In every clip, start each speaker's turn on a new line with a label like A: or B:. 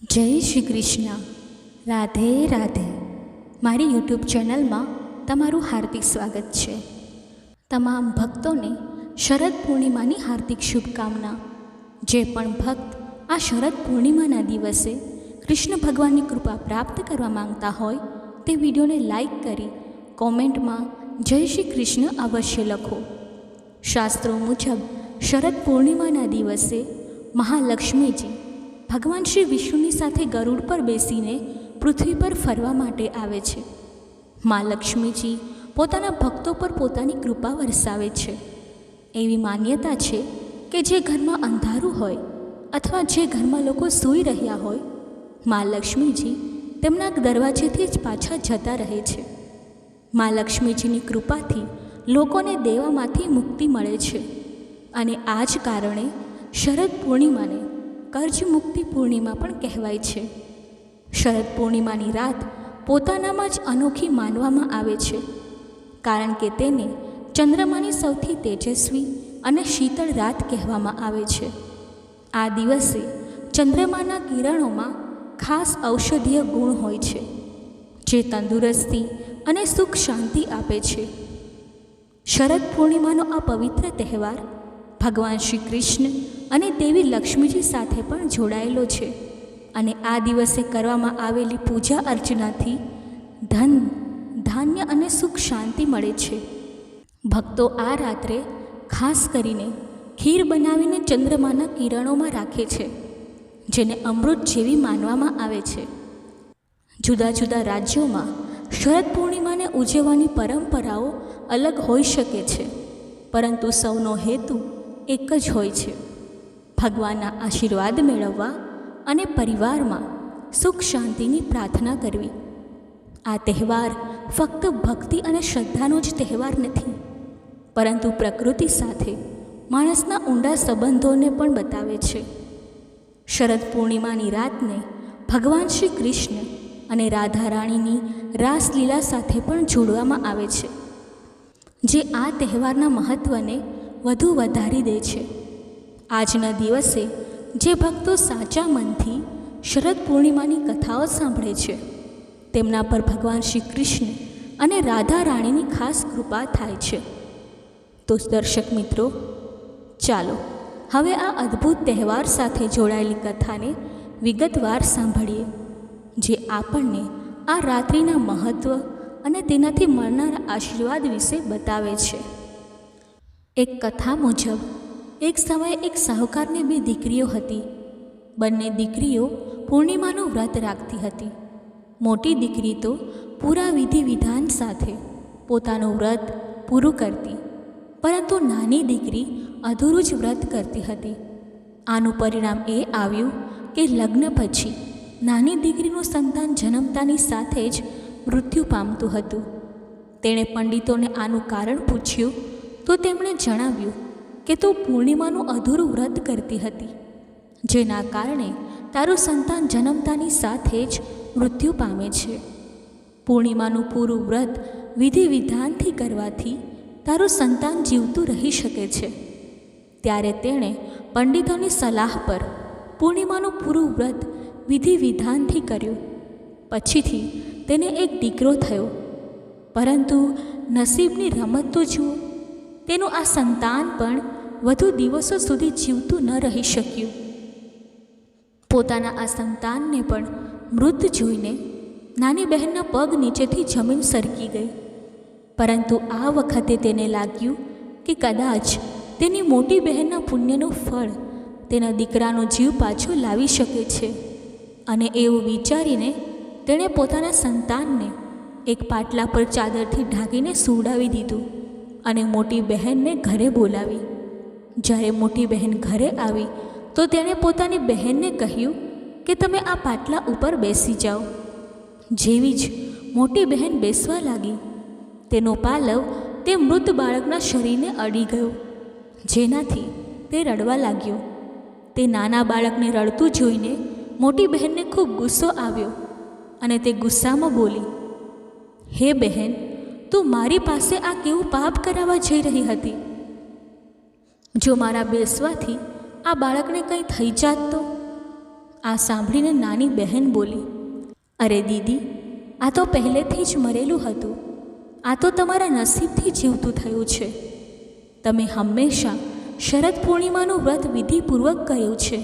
A: જય શ્રી કૃષ્ણ. રાધે રાધે. મારી યુટ્યુબ ચેનલમાં તમારું હાર્દિક સ્વાગત છે. તમામ ભક્તોને શરદ પૂર્ણિમાની હાર્દિક શુભકામના. જે પણ ભક્ત આ શરદ પૂર્ણિમાના દિવસે કૃષ્ણ ભગવાનની કૃપા પ્રાપ્ત કરવા માંગતા હોય તે વિડીયોને લાઈક કરી કોમેન્ટમાં જય શ્રી કૃષ્ણ અવશ્ય લખો. શાસ્ત્રો મુજબ શરદ પૂર્ણિમાના દિવસે મહાલક્ષ્મીજી ભગવાન શ્રી વિષ્ણુની સાથે ગરુડ પર બેસીને પૃથ્વી પર ફરવા માટે આવે છે. મા લક્ષ્મીજી પોતાના ભક્તો પર પોતાની કૃપા વરસાવે છે. એવી માન્યતા છે કે જે ઘરમાં અંધારું હોય અથવા જે ઘરમાં લોકો સૂઈ રહ્યા હોય, મા લક્ષ્મીજી તેમના દરવાજેથી જ પાછા જતા રહે છે. મા લક્ષ્મીજીની કૃપાથી લોકોને દેવામાંથી મુક્તિ મળે છે. અને આ જ કારણે શરદ પૂર્ણિમાને કર્જ મુક્તિ પૂર્ણિમા પણ કહેવાય છે. શરદ પૂર્ણિમાની રાત પોતાનામાં જ અનોખી માનવામાં આવે છે, કારણ કે તેને ચંદ્રમાની સૌથી તેજસ્વી અને શીતળ રાત કહેવામાં આવે છે. આ દિવસે ચંદ્રમાના કિરણોમાં ખાસ ઔષધીય ગુણ હોય છે, જે તંદુરસ્તી અને સુખ શાંતિ આપે છે. શરદ પૂર્ણિમાનો આ પવિત્ર તહેવાર ભગવાન શ્રી કૃષ્ણ અને દેવી લક્ષ્મીજી સાથે પણ જોડાયેલો છે. અને આ દિવસે કરવામાં આવેલી પૂજા અર્ચનાથી ધન, ધાન્ય અને સુખ શાંતિ મળે છે. ભક્તો આ રાત્રે ખાસ કરીને ખીર બનાવીને ચંદ્રમાના કિરણોમાં રાખે છે, જેને અમૃત જેવી માનવામાં આવે છે. જુદા જુદા રાજ્યોમાં શરદ પૂર્ણિમાને ઉજવવાની પરંપરાઓ અલગ હોઈ શકે છે, પરંતુ સૌનો હેતુ એક જ હોય છે: ભગવાનના આશીર્વાદ મેળવવા અને પરિવારમાં સુખ શાંતિની પ્રાર્થના કરવી. આ તહેવાર ફક્ત ભક્તિ અને શ્રદ્ધાનો જ તહેવાર નથી, પરંતુ પ્રકૃતિ સાથે માણસના ઊંડા સંબંધોને પણ બતાવે છે. શરદ પૂર્ણિમાની રાતને ભગવાન શ્રી કૃષ્ણ અને રાધા રાણીની રાસલીલા સાથે પણ જોડવામાં આવે છે, જે આ તહેવારના મહત્ત્વને વધુ વધારી દે છે. આજના દિવસે જે ભક્તો સાચા મનથી શરદ પૂર્ણિમાની કથાઓ સાંભળે છે, તેમના પર ભગવાન શ્રી કૃષ્ણ અને રાધા રાણીની ખાસ કૃપા થાય છે. તો દર્શક મિત્રો, ચાલો હવે આ અદ્ભુત તહેવાર સાથે જોડાયેલી કથાને વિગતવાર સાંભળીએ, જે આપણને આ રાત્રિના મહત્ત્વ અને તેનાથી મળનારા આશીર્વાદ વિશે બતાવે છે. એક કથા મુજબ એક સમયે એક સાહુકારને 2 દીકરીઓ હતી. બંને દીકરીઓ પૂર્ણિમાનું વ્રત રાખતી હતી. મોટી દીકરી તો પૂરા વિધિ વિધાન સાથે પોતાનું વ્રત પૂરું કરતી, પરંતુ નાની દીકરી અધૂરું જ વ્રત કરતી હતી. આનું પરિણામ એ આવ્યું કે લગ્ન પછી નાની દીકરીનું સંતાન જન્મતાની સાથે જ મૃત્યુ પામતું હતું. તેણે પંડિતોને આનું કારણ પૂછ્યું તો તેમણે જણાવ્યું કે તું પૂર્ણિમાનું અધૂરું વ્રત કરતી હતી, જેના કારણે તારું સંતાન જન્મતાની સાથે જ મૃત્યુ પામે છે. પૂર્ણિમાનું પૂરું વ્રત વિધિ વિધાનથી કરવાથી તારું સંતાન જીવતું રહી શકે છે. ત્યારે તેણે પંડિતોની સલાહ પર પૂર્ણિમાનું પૂરું વ્રત વિધિ વિધાનથી કર્યું. પછીથી તેને એક દીકરો થયો, પરંતુ નસીબની રમત તો જુઓ, તેનું આ સંતાન પણ વધુ દિવસો સુધી જીવતું ન રહી શક્યું. પોતાના આ સંતાનને પણ મૃત જોઈને નાની બહેનના પગ નીચેથી જમીન સરકી ગઈ. પરંતુ આ વખતે તેને લાગ્યું કે કદાચ તેની મોટી બહેનના પુણ્યનું ફળ તેના દીકરાનો જીવ પાછો લાવી શકે છે. અને એવું વિચારીને તેણે પોતાના સંતાનને એક પાટલા પર ચાદરથી ઢાંકીને સુવડાવી દીધું અને મોટી બહેનને ઘરે બોલાવી. જ્યારે મોટી બહેન ઘરે આવી તો તેણે પોતાની બહેનને કહ્યું કે તમે આ પાટલા ઉપર બેસી જાઓ. જેવી જ મોટી બહેન બેસવા લાગી, તેનો પાલવ તે મૃત બાળકના શરીરને અડી ગયો, જેનાથી તે રડવા લાગ્યો. તે નાના બાળકને રડતું જોઈને મોટી બહેનને ખૂબ ગુસ્સો આવ્યો અને તે ગુસ્સામાં બોલી, હે બહેન, તું મારી પાસે આ કેવું પાપ કરાવવા જઈ રહી હતી? જો મારા બેસવાથી આ બાળકને કંઈ થઈ જાત તો? આ સાંભળીને નાની બહેન બોલી, અરે દીદી, આ તો પહેલેથી જ મરેલું હતું. આ તો તમારા નસીબથી જીવતું થયું છે. તમે હંમેશા શરદ પૂર્ણિમાનું વ્રત વિધિપૂર્વક કર્યું છે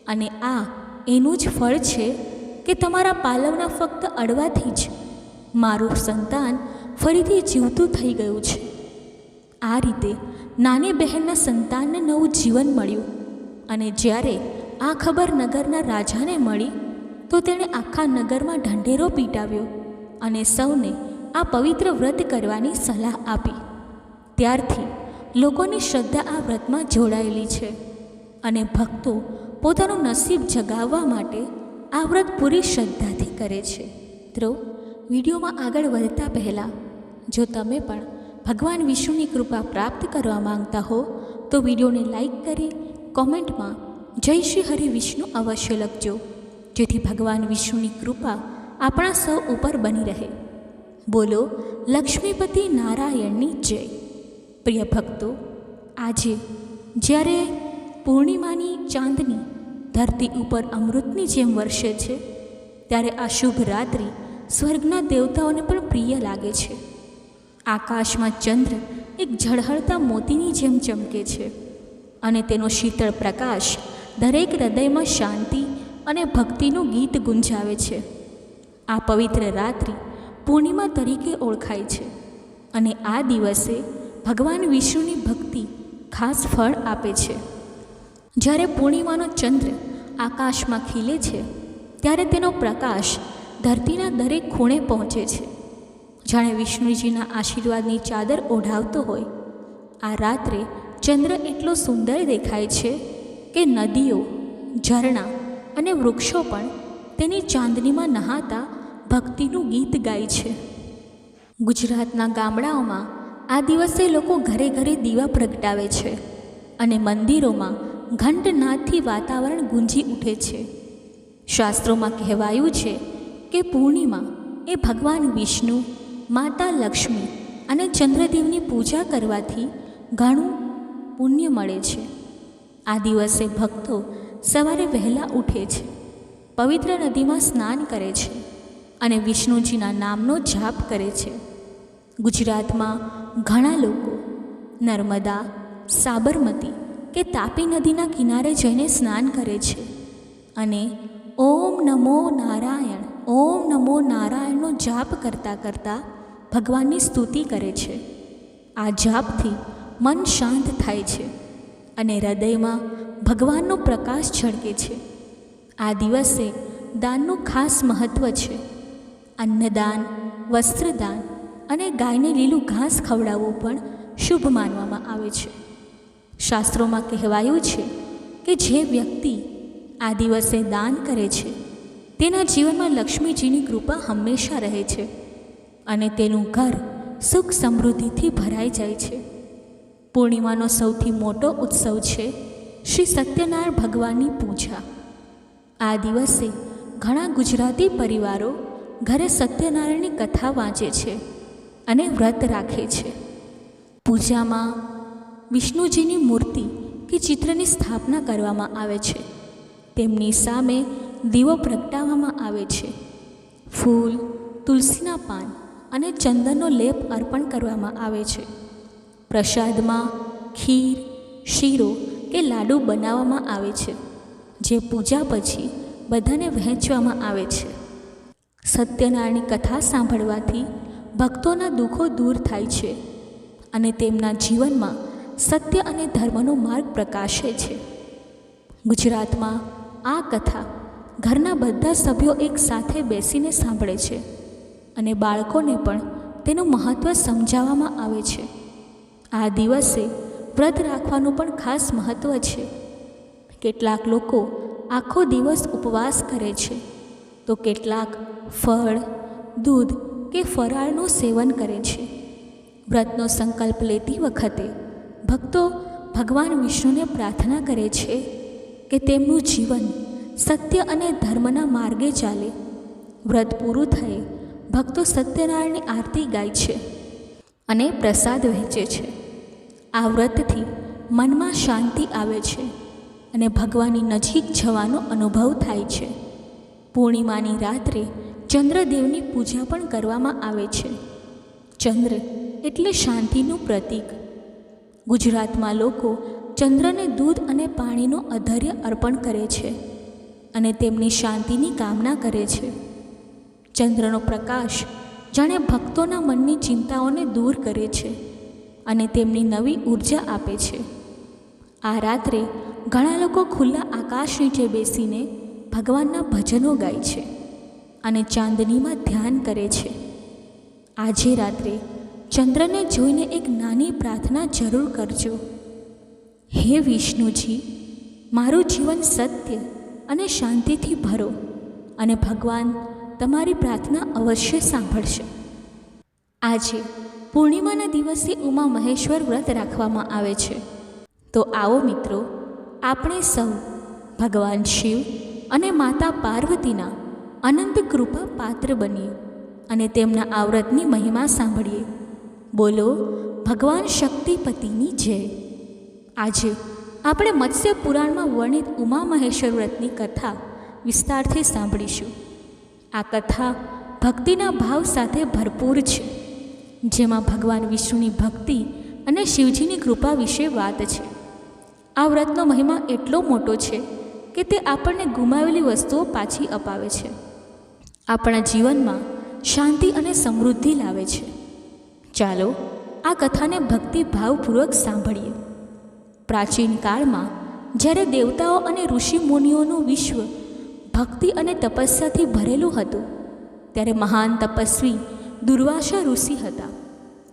A: અને આ એનું જ ફળ છે કે તમારા પાલવના ફક્ત અડવાથી જ મારું સંતાન ફરીથી જીવતું થઈ ગયું છે. આ રીતે નાની બહેનના સંતાનને નવું જીવન મળ્યું અને જ્યારે આ ખબર નગરના રાજાને મળી તો તેણે આખા નગરમાં ઢંઢેરો પીટાવ્યો અને સૌને આ પવિત્ર વ્રત કરવાની સલાહ આપી. ત્યારથી લોકોની શ્રદ્ધા આ વ્રતમાં જોડાયેલી છે અને ભક્તો પોતાનું નસીબ જગાવવા માટે આ વ્રત પૂરી શ્રદ્ધાથી કરે છે. મિત્રો, વિડીયોમાં આગળ વધતા પહેલાં જો તમે પણ ભગવાન વિષ્ણુની કૃપા પ્રાપ્ત કરવા માંગતા હો તો વિડીયોને લાઈક કરી કોમેન્ટમાં જય શ્રી હરિ વિષ્ણુ અવશ્ય લખજો, જેથી ભગવાન વિષ્ણુની કૃપા આપણા સૌ ઉપર બની રહે. બોલો લક્ષ્મીપતિ નારાયણની જય. પ્રિય ભક્તો, આજે જ્યારે પૂર્ણિમાની ચાંદની ધરતી ઉપર અમૃતની જેમ વરસે છે ત્યારે આ શુભ રાત્રિ સ્વર્ગના દેવતાઓને પણ પ્રિય લાગે છે. આકાશમાં ચંદ્ર એક ઝળહળતા મોતીની જેમ ચમકે છે અને તેનો શીતળ પ્રકાશ દરેક હૃદયમાં શાંતિ અને ભક્તિનું ગીત ગુંજાવે છે. આ પવિત્ર રાત્રિ પૂર્ણિમા તરીકે ઓળખાય છે અને આ દિવસે ભગવાન વિષ્ણુની ભક્તિ ખાસ ફળ આપે છે. જ્યારે પૂર્ણિમાનો ચંદ્ર આકાશમાં ખીલે છે ત્યારે તેનો પ્રકાશ ધરતીના દરેક ખૂણે પહોંચે છે, જાણે વિષ્ણુજીના આશીર્વાદની ચાદર ઓઢાવતો હોય. આ રાત્રે ચંદ્ર એટલો સુંદર દેખાય છે કે નદીઓ, ઝરણા અને વૃક્ષો પણ તેની ચાંદનીમાં નહાતા ભક્તિનું ગીત ગાય છે. ગુજરાતના ગામડાઓમાં આ દિવસે લોકો ઘરે ઘરે દીવા પ્રગટાવે છે અને મંદિરોમાં ઘંટનાદથી વાતાવરણ ગુંજી ઉઠે છે. શાસ્ત્રોમાં કહેવાયું છે કે પૂર્ણિમા એ ભગવાન વિષ્ણુ, માતા લક્ષ્મી અને ચંદ્રદેવની પૂજા કરવાથી ઘણું પુણ્ય મળે છે. આ દિવસે ભક્તો સવારે વહેલા ઉઠે છે, પવિત્ર નદીમાં સ્નાન કરે છે અને વિષ્ણુજીના નામનો જાપ કરે છે. ગુજરાતમાં ઘણા લોકો નર્મદા, સાબરમતી કે તાપી નદીના કિનારે જઈને સ્નાન કરે છે અને ઓમ નમો નારાયણ, ઓમ નમો નારાયણનો જાપ કરતાં કરતાં ભગવાનની સ્તુતિ કરે છે. આ જાપથી મન શાંત થાય છે અને હૃદયમાં ભગવાનનો પ્રકાશ ઝળકે છે. આ દિવસે દાનનું ખાસ મહત્ત્વ છે. અન્નદાન, વસ્ત્રદાન અને ગાયને લીલું ઘાસ ખવડાવવું પણ શુભ માનવામાં આવે છે. શાસ્ત્રોમાં કહેવાયું છે કે જે વ્યક્તિ આ દિવસે દાન કરે છે તેના જીવનમાં લક્ષ્મીજીની કૃપા હંમેશા રહે છે અને તેનું ઘર સુખ સમૃદ્ધિથી ભરાઈ જાય છે. પૂર્ણિમાનો સૌથી મોટો ઉત્સવ છે શ્રી સત્યનારાયણ ભગવાનની પૂજા. આ દિવસે ઘણા ગુજરાતી પરિવારો ઘરે સત્યનારાયણની કથા વાંચે છે અને વ્રત રાખે છે. પૂજામાં વિષ્ણુજીની મૂર્તિ કે ચિત્રની સ્થાપના કરવામાં આવે છે. તેમની સામે દીવો પ્રગટાવવામાં આવે છે. ફૂલ, તુલસીના પાન અને ચંદનનો લેપ અર્પણ કરવામાં આવે છે. પ્રસાદમાં ખીર, શીરો કે લાડુ બનાવવામાં આવે છે, જે પૂજા પછી બધાને વહેંચવામાં આવે છે. સત્યનારાયણની કથા સાંભળવાથી ભક્તોના દુઃખો દૂર થાય છે અને તેમના જીવનમાં સત્ય અને ધર્મનો માર્ગ પ્રકાશે છે. ગુજરાતમાં આ કથા ઘરના બધા સભ્યો એક સાથે બેસીને સાંભળે છે અને બાળકોને પણ તેનું મહત્ત્વ સમજાવવામાં આવે છે. આ દિવસે વ્રત રાખવાનું પણ ખાસ મહત્ત્વ છે. કેટલાક લોકો આખો દિવસ ઉપવાસ કરે છે તો કેટલાક ફળ, દૂધ કે ફરાળનું સેવન કરે છે. વ્રતનો સંકલ્પ લેતી વખતે ભક્તો ભગવાન વિષ્ણુને પ્રાર્થના કરે છે કે તેમનું જીવન સત્ય અને ધર્મના માર્ગે ચાલે. વ્રત પૂરું થયે ભક્તો સત્યનારાયણની આરતી ગાય છે અને પ્રસાદ વહેંચે છે. આ વ્રતથી મનમાં શાંતિ આવે છે અને ભગવાનની નજીક જવાનો અનુભવ થાય છે. પૂર્ણિમાની રાત્રે ચંદ્રદેવની પૂજા પણ કરવામાં આવે છે. ચંદ્ર એટલે શાંતિનું પ્રતીક. ગુજરાતમાં લોકો ચંદ્રને દૂધ અને પાણીનું અધર્ય અર્પણ કરે છે અને તેમની શાંતિની કામના કરે છે. ચંદ્રનો પ્રકાશ જાણે ભક્તોના મનની ચિંતાઓને દૂર કરે છે અને તેમની નવી ઉર્જા આપે છે. આ રાત્રે ઘણા લોકો ખુલ્લા આકાશ નીચે બેસીને ભગવાનના ભજનો ગાય છે અને ચાંદનીમાં ધ્યાન કરે છે. આજે રાત્રે ચંદ્રને જોઈને એક નાની પ્રાર્થના જરૂર કરજો. હે વિષ્ણુજી, મારું જીવન સત્ય અને શાંતિથી ભરો અને ભગવાન તમારી પ્રાર્થના અવશ્ય સાંભળશે. આજે પૂર્ણિમાના દિવસે ઉમા મહેશ્વર વ્રત રાખવામાં આવે છે. તો આવો મિત્રો, આપણે સૌ ભગવાન શિવ અને માતા પાર્વતીના અનંત કૃપા પાત્ર બનીએ અને તેમના આ વ્રતની મહિમા સાંભળીએ. બોલો ભગવાન શક્તિપતિની જય. આજે આપણે મત્સ્ય પુરાણમાં વર્ણિત ઉમા મહેશ્વર વ્રતની કથા વિસ્તારથી સાંભળીશું. આ કથા ભક્તિના ભાવ સાથે ભરપૂર છે, જેમાં ભગવાન વિષ્ણુની ભક્તિ અને શિવજીની કૃપા વિશે વાત છે. આ વ્રતનો મહિમા એટલો મોટો છે કે તે આપણને ગુમાવેલી વસ્તુઓ પાછી અપાવે છે, આપણા જીવનમાં શાંતિ અને સમૃદ્ધિ લાવે છે. ચાલો આ કથાને ભક્તિભાવપૂર્વક સાંભળીએ. પ્રાચીન કાળમાં જ્યારે દેવતાઓ અને ઋષિ મુનિઓનું વિશ્વ ભક્તિ અને તપસ્યાથી ભરેલું હતું, ત્યારે મહાન તપસ્વી દુર્વાસા ઋષિ હતા.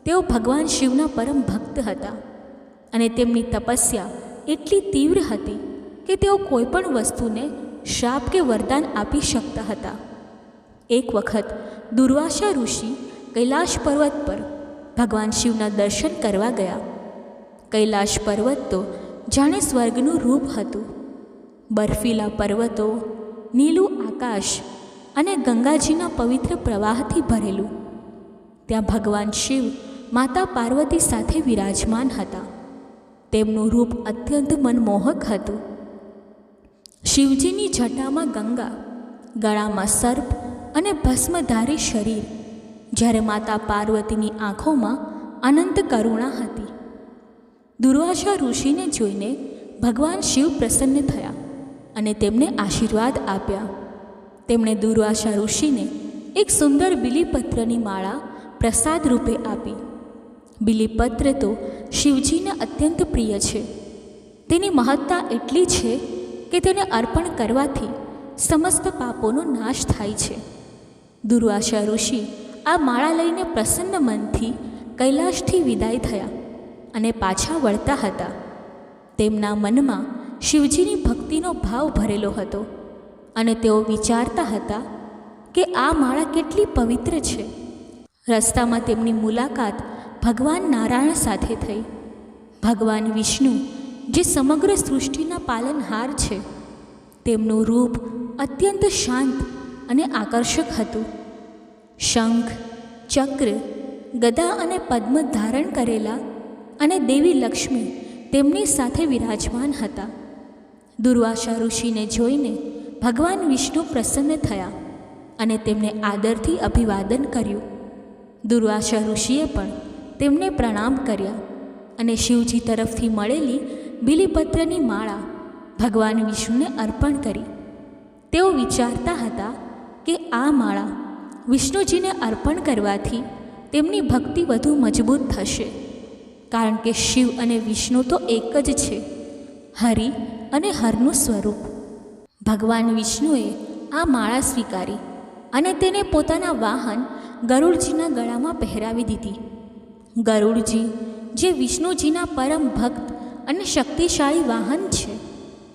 A: તેઓ ભગવાન શિવના પરમ ભક્ત હતા અને તેમની તપસ્યા એટલી તીવ્ર હતી કે તેઓ કોઈપણ વસ્તુને શાપ કે વરદાન આપી શકતા હતા. એક વખત દુર્વાસા ઋષિ કૈલાશ પર્વત પર ભગવાન શિવના દર્શન કરવા ગયા. કૈલાશ પર્વત તો જાણે સ્વર્ગનું રૂપ હતું. બર્ફીલા પર્વતો, નીલું આકાશ અને ગંગાજીના પવિત્ર પ્રવાહથી ભરેલું. ત્યાં ભગવાન શિવ માતા પાર્વતી સાથે વિરાજમાન હતા. તેમનું રૂપ અત્યંત મનમોહક હતું. શિવજીની જટામાં ગંગા, ગળામાં સર્પ અને ભસ્મધારી શરીર, જ્યારે માતા પાર્વતીની આંખોમાં અનંત કરુણા હતી. દુર્વાસા ઋષિને જોઈને ભગવાન શિવ પ્રસન્ન થયા અને તેમને આશીર્વાદ આપ્યા. તેમણે દુર્વાસા ઋષિને એક સુંદર બીલીપત્રની માળા પ્રસાદ રૂપે આપી. બીલીપત્ર તો શિવજીને અત્યંત પ્રિય છે. તેની મહત્તા એટલી છે કે તેને અર્પણ કરવાથી સમસ્ત પાપોનો નાશ થાય છે. દુર્વાસા ઋષિ આ માળા લઈને પ્રસન્ન મનથી કૈલાશથી વિદાય થયા અને પાછા વળતા હતા. તેમના મનમાં શિવજીની ભક્તિનો ભાવ ભરેલો હતો અને તેઓ વિચારતા હતા કે આ માળા કેટલી પવિત્ર છે. રસ્તામાં તેમની મુલાકાત ભગવાન નારાયણ સાથે થઈ. ભગવાન વિષ્ણુ, જે સમગ્ર સૃષ્ટિના પાલનહાર છે, તેમનું રૂપ અત્યંત શાંત અને આકર્ષક હતું. શંખ, ચક્ર, ગદા અને પદ્મ ધારણ કરેલા અને દેવી લક્ષ્મી તેમની સાથે વિરાજમાન હતા. દુર્વાસા ઋષિને જોઈને ભગવાન વિષ્ણુ પ્રસન્ન થયા અને તેમને આદરથી અભિવાદન કર્યું. દુર્વાસા ઋષિએ પણ તેમને પ્રણામ કર્યા અને શિવજી તરફથી મળેલી બીલીપત્રની માળા ભગવાન વિષ્ણુને અર્પણ કરી. તેઓ વિચારતા હતા કે આ માળા વિષ્ણુજીને અર્પણ કરવાથી તેમની ભક્તિ વધુ મજબૂત થશે, કારણ કે શિવ અને વિષ્ણુ તો એક જ છે, હરિ અને હરનું સ્વરૂપ. ભગવાન વિષ્ણુએ આ માળા સ્વીકારી અને તેને પોતાના વાહન ગરુડજીના ગળામાં પહેરાવી દીધી. ગરુડજી, જે વિષ્ણુજીના પરમ ભક્ત અને શક્તિશાળી વાહન છે,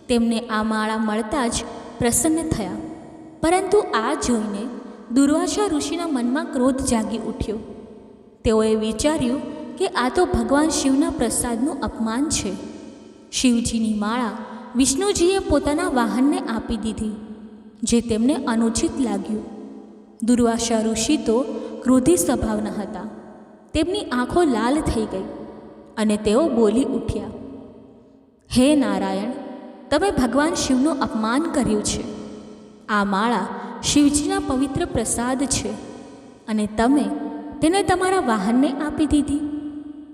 A: તેમને આ માળા મળતા જ પ્રસન્ન થયા. પરંતુ આ જોઈને દુર્વાસા ઋષિના મનમાં ક્રોધ જાગી ઉઠ્યો. તેઓએ વિચાર્યું કે આ તો ભગવાન શિવના પ્રસાદનું અપમાન છે. શિવજીની માળા વિષ્ણુજીએ પોતાના વાહનને આપી દીધી, જે તેમને અનુચિત લાગ્યું. દુર્વાસા ઋષિ તો ક્રોધી સ્વભાવના હતા. તેમની આંખો લાલ થઈ ગઈ અને તેઓ બોલી ઉઠ્યા, હે નારાયણ, તમે ભગવાન શિવનું અપમાન કર્યું છે. આ માળા શિવજીના પવિત્ર પ્રસાદ છે અને તમે તેને તમારા વાહનને આપી દીધી.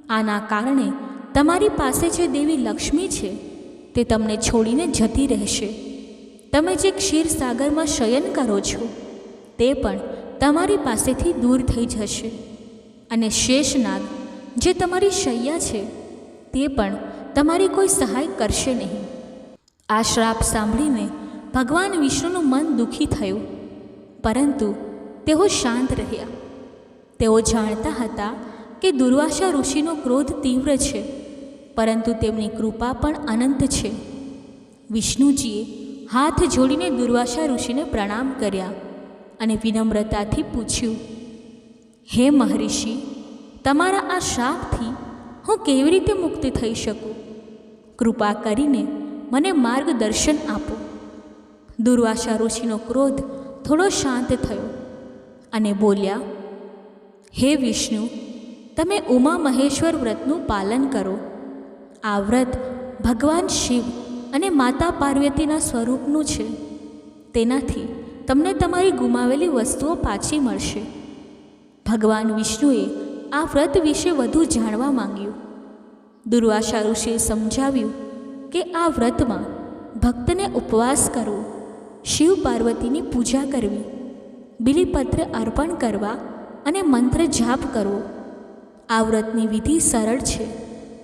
A: આના કારણે તમારી પાસે જે દેવી લક્ષ્મી છે તે તમને છોડીને જતી રહેશે. તમે જે ક્ષીરસાગરમાં શયન કરો છો તે પણ તમારી પાસેથી દૂર થઈ જશે અને શેષનાગ જે તમારી શૈયા છે તે પણ તમારી કોઈ સહાય કરશે નહીં. આ શ્રાપ સાંભળીને ભગવાન વિષ્ણુનું મન દુઃખી થયું, પરંતુ તેઓ શાંત રહ્યા. તેઓ જાણતા હતા કે દુર્વાસા ઋષિનો ક્રોધ તીવ્ર છે, પરંતુ તેમની કૃપા પણ અનંત છે. વિષ્ણુજીએ હાથ જોડીને દુર્વાસા ઋષિને પ્રણામ કર્યા અને વિનમ્રતાથી પૂછ્યું, હે મહર્ષિ, તમારા આ શ્રાપથી હું કેવી રીતે મુક્ત થઈ શકું? કૃપા કરીને મને માર્ગદર્શન આપો. દુર્વાસા ઋષિનો ક્રોધ થોડો શાંત થયો અને બોલ્યા, હે વિષ્ણુ, તમે ઉમા મહેશ્વર વ્રતનું પાલન કરો. આ વ્રત ભગવાન શિવ અને માતા પાર્વતીના સ્વરૂપનું છે. તેનાથી તમને તમારી ગુમાવેલી વસ્તુઓ પાછી મળશે. ભગવાન વિષ્ણુએ આ વ્રત વિશે વધુ જાણવા માંગ્યું. દુર્વાસા ઋષિએ સમજાવ્યું કે આ વ્રતમાં ભક્તને ઉપવાસ કરવો, શિવ પાર્વતીની પૂજા કરવી, બિલીપત્ર અર્પણ કરવા અને મંત્ર જાપ કરવો. આ વ્રતની વિધિ સરળ છે,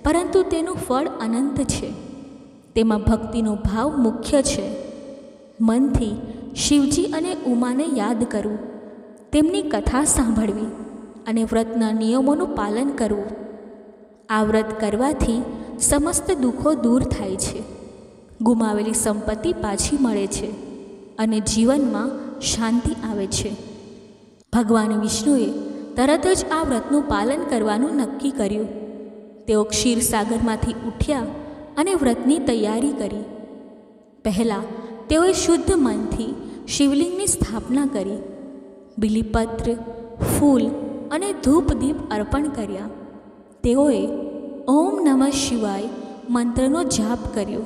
A: પરંતુ તેનું ફળ અનંત છે. તેમાં ભક્તિનો ભાવ મુખ્ય છે. મનથી શિવજી અને ઉમાને યાદ કરવું, તેમની કથા સાંભળવી અને વ્રતના નિયમોનું પાલન કરવું. આ વ્રત કરવાથી સમસ્ત દુઃખો દૂર થાય છે, ગુમાવેલી સંપત્તિ પાછી મળે છે અને જીવનમાં શાંતિ આવે છે. ભગવાન વિષ્ણુએ તરત જ આ વ્રતનું પાલન કરવાનું નક્કી કર્યું. તેઓ ક્ષીરસાગરમાંથી ઉઠ્યા અને વ્રતની તૈયારી કરી. પહેલાં તેઓએ શુદ્ધ મનથી શિવલિંગની સ્થાપના કરી, બિલીપત્ર, ફૂલ અને ધૂપ દીપ અર્પણ કર્યા. તેઓએ ઓમ નમઃ શિવાય મંત્રનો જાપ કર્યો.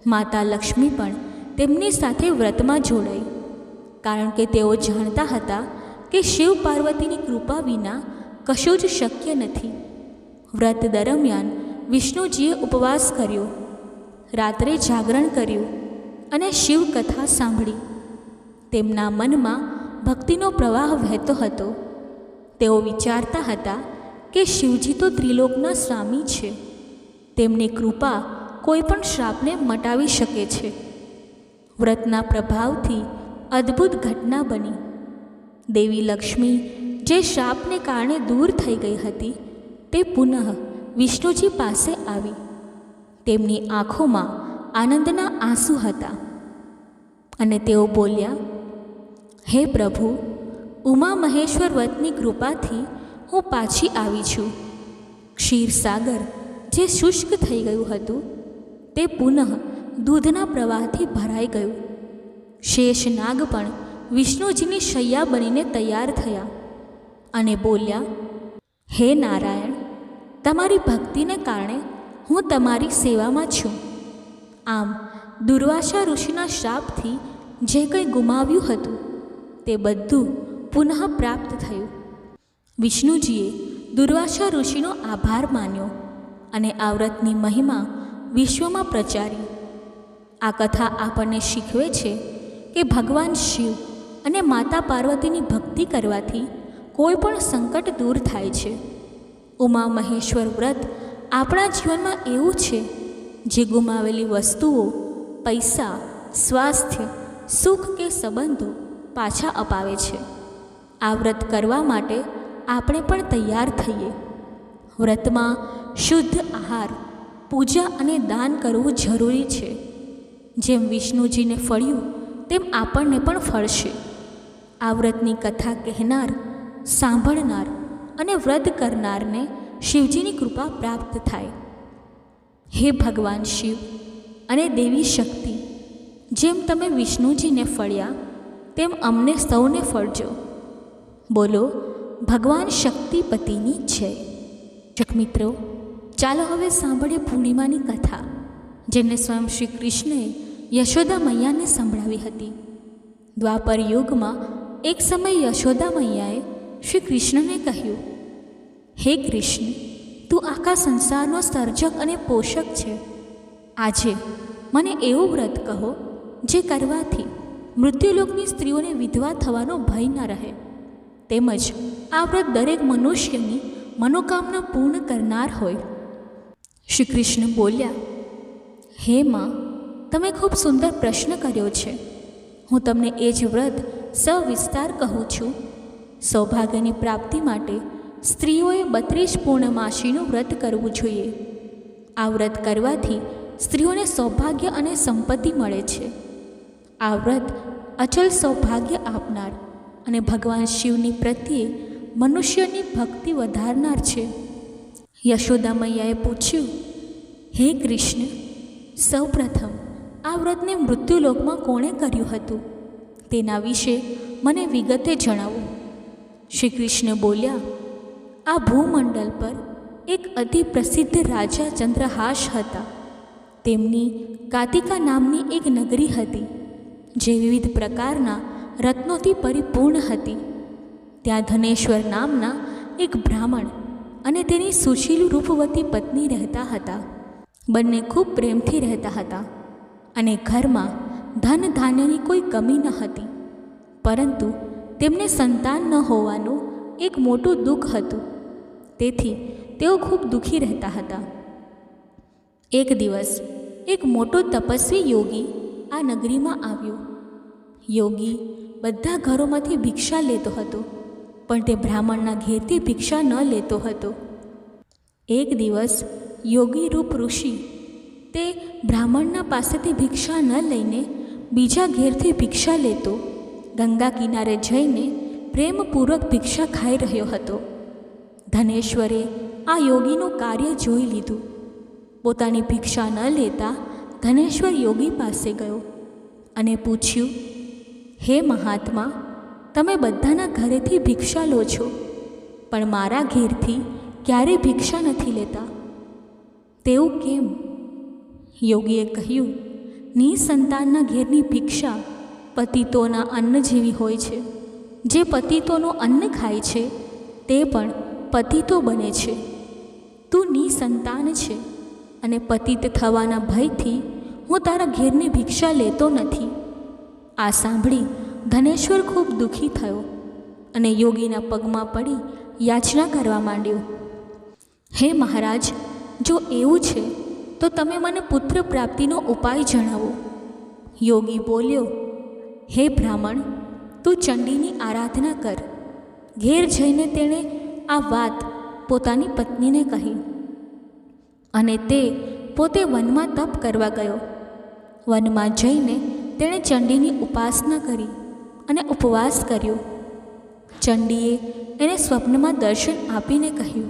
A: માતા લક્ષ્મી પણ તેમની સાથે વ્રતમાં જોડાઈ, કારણ કે તેઓ જાણતા હતા કે શિવ પાર્વતીની કૃપા વિના કશું જ શક્ય નથી. વ્રત દરમિયાન વિષ્ણુજીએ ઉપવાસ કર્યો, રાત્રે જાગરણ કર્યું અને શિવ કથા સાંભળી. તેમના મનમાં ભક્તિનો પ્રવાહ વહેતો હતો. તેઓ વિચારતા હતા કે શિવજી તો ત્રિલોકના સ્વામી છે, તેમની કૃપા કોઈ પણ શ્રાપને મટાવી શકે છે. વ્રતના પ્રભાવથી અદ્ભુત ઘટના બની. દેવી લક્ષ્મી જે શ્રાપને કારણે દૂર થઈ ગઈ હતી તે પુનઃ વિષ્ણુજી પાસે આવી. તેમની આંખોમાં આનંદના આંસુ હતા અને તેઓ બોલ્યા, હે પ્રભુ, ઉમા મહેશ્વર વ્રતની કૃપાથી હું પાછી આવી છું. ક્ષીરસાગર જે શુષ્ક થઈ ગયું હતું તે પુનઃ દૂધના પ્રવાહથી ભરાઈ ગયું. શેષનાગ પણ વિષ્ણુજીની શૈયા બનીને તૈયાર થયા અને બોલ્યા, હે નારાયણ, તમારી ભક્તિને કારણે હું તમારી સેવામાં છું. આમ દુર્વાસા ઋષિના શ્રાપથી જે કંઈ ગુમાવ્યું હતું તે બધું પુનઃ પ્રાપ્ત થયું. વિષ્ણુજીએ દુર્વાસા ઋષિનો આભાર માન્યો અને આ વ્રતની મહિમા વિશ્વમાં પ્રચારી. આ કથા આપણને શીખવે છે કે ભગવાન શિવ અને માતા પાર્વતીની ભક્તિ કરવાથી કોઈ પણ સંકટ દૂર થાય છે. ઉમા મહેશ્વર વ્રત આપણા જીવનમાં એવું છે જે ગુમાવેલી વસ્તુઓ, પૈસા, સ્વાસ્થ્ય, સુખ કે સંબંધો પાછા અપાવે છે. આ વ્રત કરવા માટે આપણે પણ તૈયાર થઈએ. વ્રતમાં શુદ્ધ આહાર, પૂજા અને દાન કરવું જરૂરી છે. જેમ વિષ્ણુજીને ફળ્યું તેમ આપણને પણ ફળશે. આ વ્રતની કથા કહેનાર, સાંભળનાર અને વ્રત કરનારને શિવજીની કૃપા પ્રાપ્ત થાય. હે ભગવાન શિવ અને દેવી શક્તિ, જેમ તમે વિષ્ણુજીને ફળ્યા તેમ અમને સૌને ફળજો. બોલો ભગવાન શક્તિપતિની જય. મિત્રો, ચાલો હવે સાંભળીએ પૂર્ણિમાની કથા, જેમને સ્વયં શ્રી કૃષ્ણએ યશોદા મૈયાને સંભળાવી હતી. દ્વાપર યુગમાં એક સમય યશોદા મૈયાએ શ્રી કૃષ્ણને કહ્યું, હે કૃષ્ણ, તું આખા સંસારનો સર્જક અને પોષક છે. આજે મને એવું વ્રત કહો જે કરવાથી મૃત્યુલોકની સ્ત્રીઓને વિધવા થવાનો ભય ન રહે, તેમજ આ વ્રત દરેક મનુષ્યની મનોકામના પૂર્ણ કરનાર હોય. શ્રી કૃષ્ણ બોલ્યા, હે માં, તમે ખૂબ સુંદર પ્રશ્ન કર્યો છે. હું તમને એ જ વ્રત સવિસ્તાર કહું છું. સૌભાગ્યની પ્રાપ્તિ માટે સ્ત્રીઓએ 32 પૂર્ણમાસીનું વ્રત કરવું જોઈએ. આ વ્રત કરવાથી સ્ત્રીઓને સૌભાગ્ય અને સંપત્તિ મળે છે. આ વ્રત અચલ સૌભાગ્ય આપનાર અને ભગવાન શિવની પ્રત્યે મનુષ્યની ભક્તિ વધારનાર છે. યશોદા મૈયાએ પૂછ્યું, હે કૃષ્ણ, સૌપ્રથમ આ વ્રતને મૃત્યુલોકમાં કોણે કર્યું હતું તેના વિશે મને વિગતે જણાવો. શ્રી કૃષ્ણ બોલ્યા, આ ભૂમંડળ પર એક અતિ પ્રસિદ્ધ રાજા ચંદ્રહાસ હતા. તેમની કાતિકા નામની એક નગરી હતી જે વિવિધ પ્રકારના રત્નોથી પરિપૂર્ણ હતી. ત્યાં ધનેશ્વર નામના એક બ્રાહ્મણ અને તેની સુશીલ રૂપવતી પત્ની રહેતા હતા. બંને ખૂબ પ્રેમથી રહેતા હતા અને ઘરમાં ધન ધાન્યની કોઈ કમી ન હતી. પરંતુ તેમને સંતાન ન હોવાનું એક મોટું દુઃખ હતું. તેથી તેઓ ખૂબ દુઃખી રહેતા હતા. એક દિવસ એક મોટો તપસ્વી યોગી આ નગરીમાં આવ્યો. યોગી બધા ઘરોમાંથી ભિક્ષા લેતો હતો, પણ તે બ્રાહ્મણના ઘેરથી ભિક્ષા ન લેતો હતો. એક દિવસ યોગી રૂપ ઋષિ તે બ્રાહ્મણના પાસેથી ભિક્ષા ન લઈને બીજા ઘેરથી ભિક્ષા લેતો ગંગા કિનારે જઈને પ્રેમપૂર્વક ભિક્ષા ખાઈ રહ્યો હતો. ધનેશ્વરે આ યોગીનું કાર્ય જોઈ લીધું. પોતાની ભિક્ષા ન લેતા ધનેશ્વર યોગી પાસે ગયો અને પૂછ્યું, હે મહાત્મા, તમે બધાના ઘરેથી ભિક્ષા લો છો, પણ મારા ઘેરથી ક્યારેય ભિક્ષા નથી લેતા. તેવું કેમ? યોગીએ કહ્યું, નિસંતાનના ઘેરની ભિક્ષા પતિતોના અન્ન જેવી હોય છે. જે પતિતોનું અન્ન ખાય છે તે પણ પતિતો બને છે. તું નિસંતાન છે અને પતિત થવાના ભયથી હું તારા ઘેરની ભિક્ષા લેતો નથી. આ સાંભળી ધનેશ્વર ખૂબ દુઃખી થયો અને યોગીના પગમાં પડી યાચના કરવા માંડ્યો. હે મહારાજ, જો એવું છે તો તમે મને પુત્ર પ્રાપ્તિનો ઉપાય જણાવો. યોગી બોલ્યો, હે બ્રાહ્મણ, તું ચંડીની આરાધના કર. ઘેર જઈને તેણે આ વાત પોતાની પત્નીને કહી અને તે પોતે વનમાં તપ કરવા ગયો. વનમાં જઈને તેણે ચંડીની ઉપાસના કરી અને ઉપવાસ કર્યો. ચંડીએ એને સ્વપ્નમાં દર્શન આપીને કહ્યું,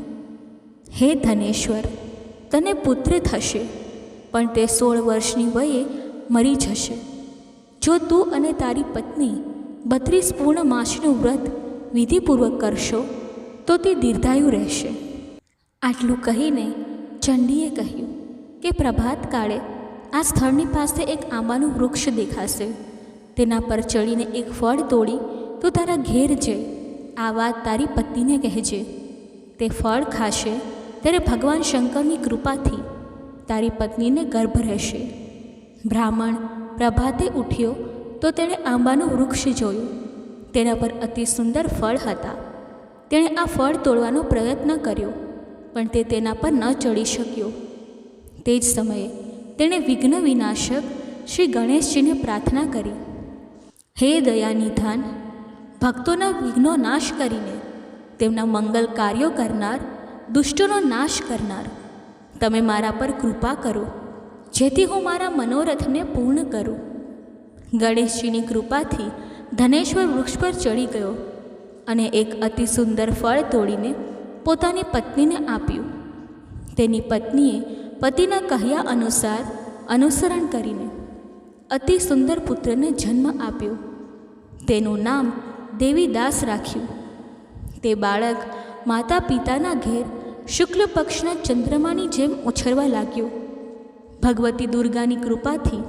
A: હે ધનેશ્વર, તને પુત્ર થશે, પણ તે 16 વર્ષની વયે મરી જશે. જો તું અને તારી પત્ની 32 પૂર્ણમાસનું વ્રત વિધિપૂર્વક કરશો તો તે દીર્ઘાયુ રહેશે. આટલું કહીને ચંડીએ કહ્યું કે પ્રભાત કાળે આ સ્થળની પાસે એક આંબાનું વૃક્ષ દેખાશે. તેના પર ચડીને એક ફળ તોડી તું તારા ઘેર જઈ આ વાત તારી પત્નીને કહેજે. તે ફળ ખાશે ત્યારે ભગવાન શંકરની કૃપાથી તારી પત્નીને ગર્ભ રહેશે. બ્રાહ્મણ પ્રભાતે ઉઠ્યો તો તેણે આંબાનું વૃક્ષ જોયું. તેના પર અતિ સુંદર ફળ હતા. તેણે આ ફળ તોડવાનો પ્રયત્ન કર્યો, પણ તે તેના પર ન ચડી શક્યો. તે જ સમયે તેણે વિઘ્ન વિનાશક શ્રી ગણેશજીને પ્રાર્થના કરી, હે દયાનિધાન, ભક્તોના વિઘ્નો નાશ કરીને તેમના મંગલ કાર્યો કરનાર, દુષ્ટોનો નાશ કરનાર, તમે મારા પર કૃપા કરો જેથી હું મારા મનોરથને પૂર્ણ કરું. ગણેશજીની કૃપાથી ધનેશ્વર વૃક્ષ પર ચડી ગયો અને એક અતિ સુંદર ફળ તોડીને પોતાની પત્નીને આપ્યું. તેની પત્નીએ પતિના કહ્યા અનુસાર અનુસરણ કરીને અતિ સુંદર પુત્રને જન્મ આપ્યો. તેનું નામ દેવીદાસ રાખ્યું. તે બાળક માતા પિતાના ઘેર શુક્લ પક્ષના ચંદ્રમાની જેમ ઉછળવા લાગ્યો. ભગવતી દુર્ગાની કૃપાથી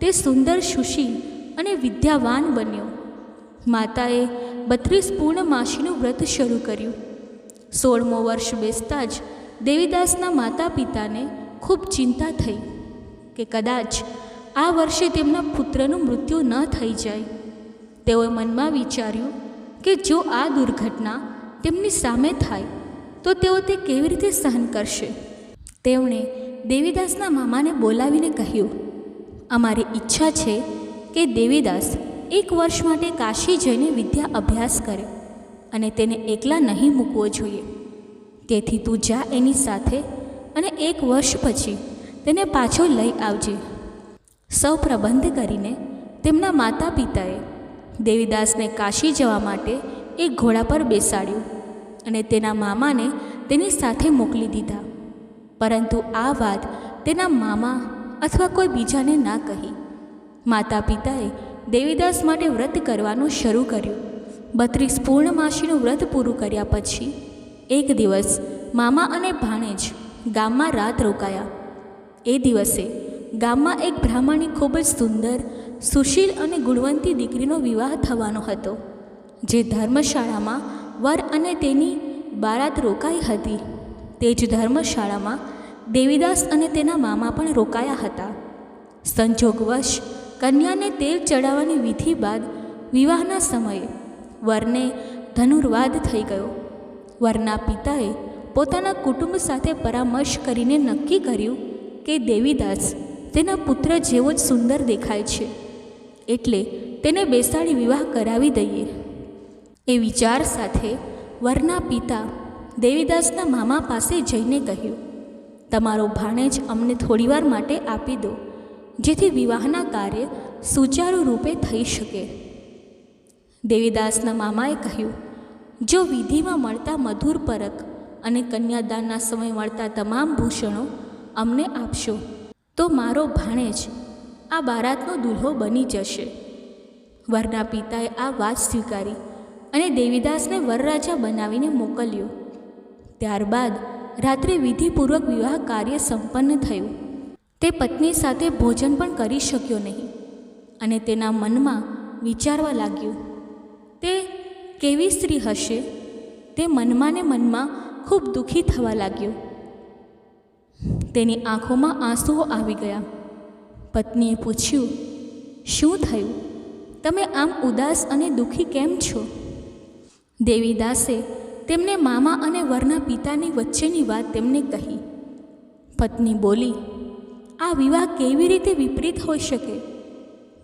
A: તે સુંદર, સુશીલ અને વિદ્યાવાન બન્યો. માતાએ 32 પૂર્ણમાસીનું વ્રત શરૂ કર્યું. 16મો વર્ષ બેસતા જ દેવીદાસના માતા પિતાને ખૂબ ચિંતા થઈ કે કદાચ આ વર્ષે તેમના પુત્રનું મૃત્યુ ન થઈ જાય. તેઓએ મનમાં વિચાર્યું કે જો આ દુર્ઘટના તેમની સામે થાય તો તેઓ તે કેવી રીતે સહન કરશે. તેમણે દેવીદાસના મામાને બોલાવીને કહ્યું, અમારી ઈચ્છા છે કે દેવીદાસ 1 વર્ષ માટે કાશી જઈને વિદ્યા અભ્યાસ કરે અને તેને એકલા નહીં મૂકવો જોઈએ. તેથી તું જા એની સાથે અને 1 વર્ષ પછી તેને પાછો લઈ આવજે. સૌ પ્રબંધ કરીને તેમના માતા પિતાએ દેવીદાસને કાશી જવા માટે એક ઘોડા પર બેસાડ્યું અને તેના મામાને તેની સાથે મોકલી દીધા. પરંતુ આ વાત તેના મામા અથવા કોઈ બીજાને ના કહી. માતા પિતાએ દેવીદાસ માટે વ્રત કરવાનું શરૂ કર્યું. 32 પૂર્ણમાસીનું વ્રત પૂરું કર્યા પછી એક દિવસ મામા અને ભાણેજ ગામમાં રાત રોકાયા. એ દિવસે ગામમાં એક બ્રાહ્મણની ખૂબ જ સુંદર, સુશીલ અને ગુણવંતી દીકરીનો વિવાહ થવાનો હતો, જે ધર્મશાળામાં વર અને તેની બારાત રોકાઈ હતી. તે જ ધર્મશાળામાં દેવીદાસ અને તેના મામા પણ રોકાયા હતા. સંજોગવશ કન્યાને તેલ ચડાવવાની વિધિ બાદ વિવાહના સમયે વરને ધનુર્વાદ થઈ ગયો. વરના પિતાએ પોતાના કુટુંબ સાથે પરામર્શ કરીને નક્કી કર્યું કે દેવીદાસ તેના પુત્ર જેવો જ સુંદર દેખાય છે, એટલે તેને બેસાડી વિવાહ કરાવી દઈએ. એ વિચાર સાથે વરના પિતા દેવીદાસના મામા પાસે જઈને કહ્યું, તમારો ભાણેજ અમને થોડીવાર માટે આપી દો, જેથી વિવાહના કાર્ય સુચારુ રૂપે થઈ શકે. દેવીદાસના મામાએ કહ્યું, જો વિધિમાં મળતા મધુર પરક અને કન્યાદાનના સમય મળતા તમામ ભૂષણો અમને આપશો તો મારો ભાણેજ આ બારાતનો દુલ્હો બની જશે. વરના પિતાએ આ વાત સ્વીકારી અને દેવીદાસને વરરાજા બનાવીને મોકલ્યો. ત્યારબાદ રાત્રે વિધિપૂર્વક વિવાહ કાર્ય સંપન્ન થયું. તે પત્ની સાથે ભોજન પણ કરી શક્યો નહીં અને તેના મનમાં વિચારવા લાગ્યું, તે કેવી સ્ત્રી હશે. તે મનમાં ને મનમાં ખૂબ દુઃખી થવા લાગ્યો. તેની આંખોમાં આંસુઓ આવી ગયા. પત્નીએ પૂછ્યું, શું થયું? તમે આમ ઉદાસ અને દુઃખી કેમ છો? દેવીદાસે તેમને મામા અને વરના પિતાની વચ્ચેની વાત તેમને કહી. પત્ની બોલી, આ વિવાહ કેવી રીતે વિપરીત હોઈ શકે?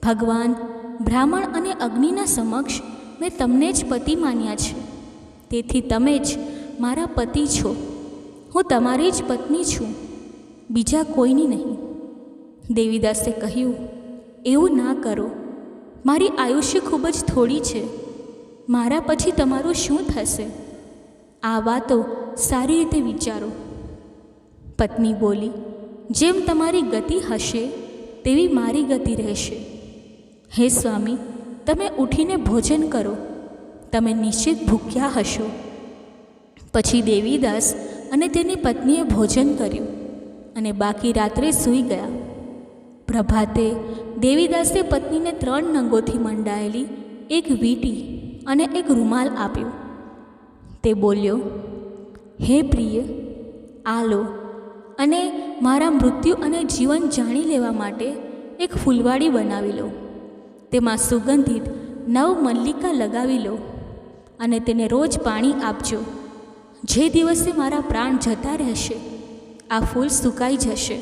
A: ભગવાન, બ્રાહ્મણ અને અગ્નિના સમક્ષ મેં તમને જ પતિ માન્યા છે, તેથી તમે જ મારા પતિ છો. હું તમારી જ પત્ની છું, બીજા કોઈની નહીં. દેવીદાસે કહ્યું, એવું ના કરો. મારી આયુષ્ય ખૂબ જ થોડી છે. મારા પછી તમારું શું થશે? આ વાતો સારી રીતે વિચારો. પત્ની બોલી, જેમ તમારી ગતિ હશે તેવી મારી ગતિ રહેશે. હે સ્વામી, તમે ઉઠીને ભોજન કરો. તમે નિશ્ચિત ભૂખ્યા હશો. પછી દેવીદાસ અને તેની પત્નીએ ભોજન કર્યું અને બાકી રાત્રે સૂઈ ગયા. પ્રભાતે દેવીદાસે પત્નીને 3 નંગોથી મંડાયેલી એક વીંટી અને એક રૂમાલ આપ્યો. તે બોલ્યો, હે પ્રિય, આ લો અને મારા મૃત્યુ અને જીવન જાણી લેવા માટે એક ફૂલવાડી બનાવી લો. તેમાં સુગંધિત 9 મલ્લિકા લગાવી લો અને તેને રોજ પાણી આપજો. જે દિવસે મારા પ્રાણ જતા રહેશે આ ફૂલ સુકાઈ જશે.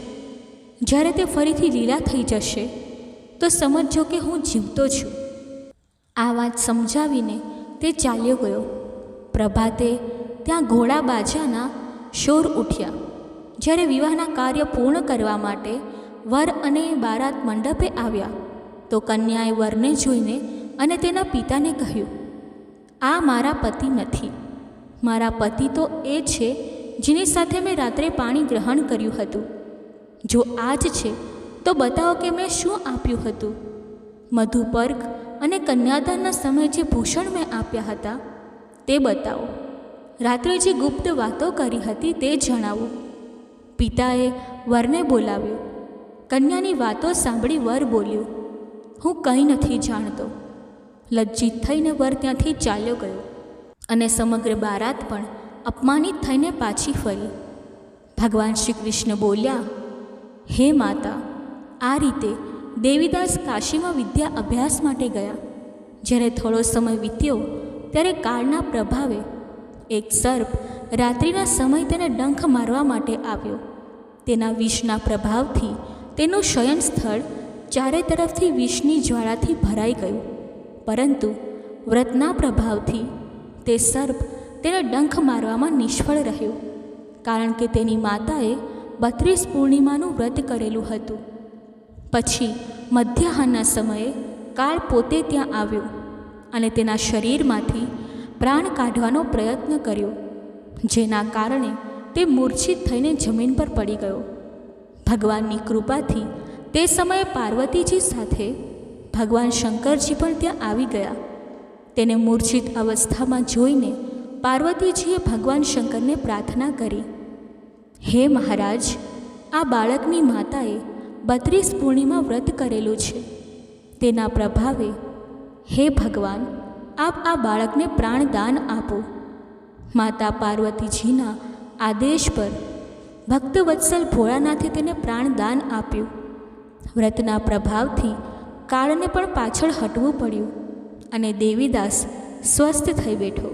A: જ્યારે તે ફરીથી લીલા થઈ જશે તો સમજજો કે હું જીવતો છું. આ વાત સમજાવીને તે ચાલ્યો ગયો. પ્રભાતે ત્યાં ઘોડા બાજાના શોર ઉઠ્યા. જ્યારે વિવાહના કાર્ય પૂર્ણ કરવા માટે વર અને બારાત મંડપે આવ્યા તો કન્યાએ વરને જોઈને અને તેના પિતાને કહ્યું, આ મારા પતિ નથી. મારા પતિ તો એ છે જેની સાથે મેં રાત્રે પાણી ગ્રહણ કર્યું હતું. જો આ જ છે તો બતાવો કે મેં શું આપ્યું હતું. મધુપર્ક અને કન્યાદાનના સમયે જે ભૂષણ મેં આપ્યા હતા તે બતાવો. રાત્રે જે ગુપ્ત વાતો કરી હતી તે જણાવો. પિતાએ વરને બોલાવ્યો કન્યાની વાતો સાંભળી વર બોલ્યો, હું કંઈ નથી જાણતો. લજ્જિત થઈને વર ત્યાંથી ચાલ્યો ગયો અને સમગ્ર બારાત પણ અપમાનિત થઈને પાછી ફરી. ભગવાન શ્રી કૃષ્ણ બોલ્યા, હે માતા, આ રીતે દેવીદાસ કાશીમાં વિદ્યા અભ્યાસ માટે ગયા. જ્યારે થોડો સમય વીત્યો ત્યારે કાળના પ્રભાવે એક સર્પ રાત્રિના સમય તેને ડંખ મારવા માટે આવ્યો. તેના વિષના પ્રભાવથી તેનું શયન સ્થળ ચારે તરફથી વિષની જ્વાળાથી ભરાઈ ગયું. પરંતુ વ્રતના પ્રભાવથી તે સર્પ તેને ડંખ મારવામાં નિષ્ફળ રહ્યો, કારણ કે તેની માતાએ 32 પૂર્ણિમાનું વ્રત કરેલું હતું. પછી મધ્યાહનના સમયે કાળ પોતે ત્યાં આવ્યો અને તેના શરીરમાંથી પ્રાણ કાઢવાનો પ્રયત્ન કર્યો, જેના કારણે તે મૂર્છિત થઈને જમીન પર પડી ગયો. ભગવાનની કૃપાથી તે સમયે પાર્વતીજી સાથે ભગવાન શંકરજી પણ ત્યાં આવી ગયા. તેને મૂર્છિત અવસ્થામાં જોઈને પાર્વતીજીએ ભગવાન શંકરને પ્રાર્થના કરી, હે મહારાજ, આ બાળકની માતાએ 32 પૂર્ણિમા વ્રત કરેલું છે. તેના પ્રભાવે હે ભગવાન, આપ આ બાળકને પ્રાણદાન આપો. માતા પાર્વતીજીના આદેશ પર ભક્તવત્સલ ભોળાનાથે તેને પ્રાણદાન આપ્યું. વ્રતના પ્રભાવથી કાળને પણ પાછળ હટવું પડ્યું અને દેવીદાસ સ્વસ્થ થઈ બેઠો.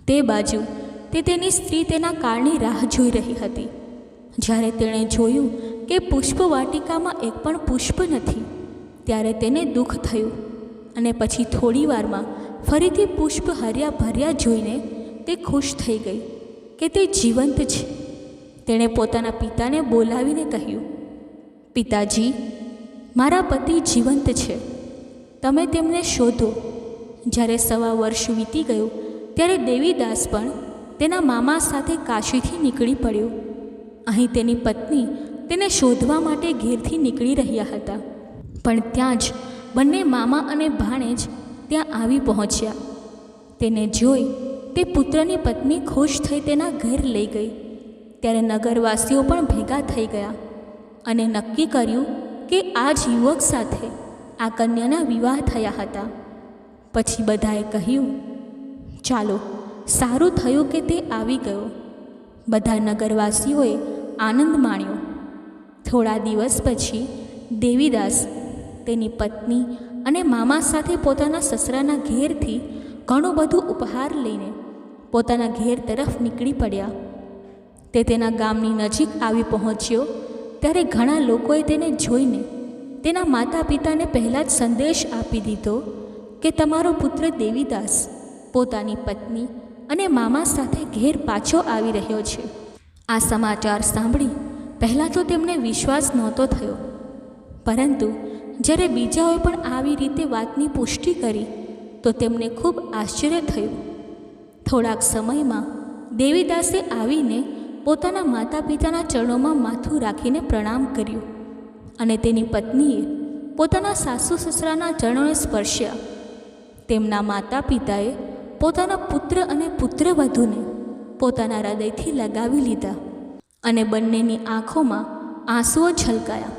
A: તે બાજુ તે તેની સ્ત્રી તેના કાળની રાહ જોઈ રહી હતી. જ્યારે તેણે જોયું કે પુષ્પવાટિકામાં એક પણ પુષ્પ નથી, ત્યારે તેને દુઃખ થયું અને પછી થોડી વારમાં ફરીથી પુષ્પ હર્યા ભર્યા જોઈને તે ખુશ થઈ ગઈ કે તે જીવંત છે. તેણે પોતાના પિતાને બોલાવીને કહ્યું, પિતાજી, મારા પતિ જીવંત છે, તમે તેમને શોધો. જ્યારે 1.25 વર્ષ વીતી ગયું ત્યારે દેવીદાસ પણ તેના મામા સાથે કાશીથી નીકળી પડ્યો. અહીં તેની પત્ની તેને શોધવા માટે ઘેરથી નીકળી રહ્યા હતા, પણ ત્યાં જ બંને મામા અને ભાણેજ ત્યાં આવી પહોંચ્યા. તેને જોઈ તે પુત્રની પત્ની ખુશ થઈ તેના ઘર લઈ ગઈ. ત્યારે નગરવાસીઓ પણ ભેગા થઈ ગયા અને નક્કી કર્યું કે આ જ યુવક સાથે આ કન્યાના વિવાહ થયા હતા. પછી બધાએ કહ્યું, ચાલો, સારું થયું કે તે આવી ગયો. બધા નગરવાસીઓએ આનંદ માણ્યો. થોડા દિવસ પછી દેવીદાસ તેની પત્ની અને મામા સાથે પોતાના સસરાના ઘેરથી ઘણું બધું ઉપહાર લઈને પોતાના ઘેર તરફ નીકળી પડ્યા. તે તેના ગામની નજીક આવી પહોંચ્યો ત્યારે ઘણા લોકોએ તેને જોઈને તેના માતા પિતાને પહેલાં જ સંદેશ આપી દીધો કે તમારો પુત્ર દેવીદાસ પોતાની પત્ની અને મામા સાથે ઘેર પાછો આવી રહ્યો છે. આ સમાચાર સાંભળી પહેલાં તો તેમને વિશ્વાસ નહોતો થયો, પરંતુ જ્યારે બીજાઓએ પણ આવી રીતે વાતની પુષ્ટિ કરી તો તેમને ખૂબ આશ્ચર્ય થયું. થોડાક સમયમાં દેવીદાસે આવીને પોતાના માતા પિતાના ચરણોમાં માથું રાખીને પ્રણામ કર્યું અને તેની પત્નીએ પોતાના સાસુ સસરાના ચરણોને સ્પર્શ્યા. તેમના માતા પિતાએ પોતાના પુત્ર અને પુત્રવધૂને પોતાના હૃદયથી લગાવી લીધા અને બંનેની આંખોમાં આંસુઓ છલકાયા.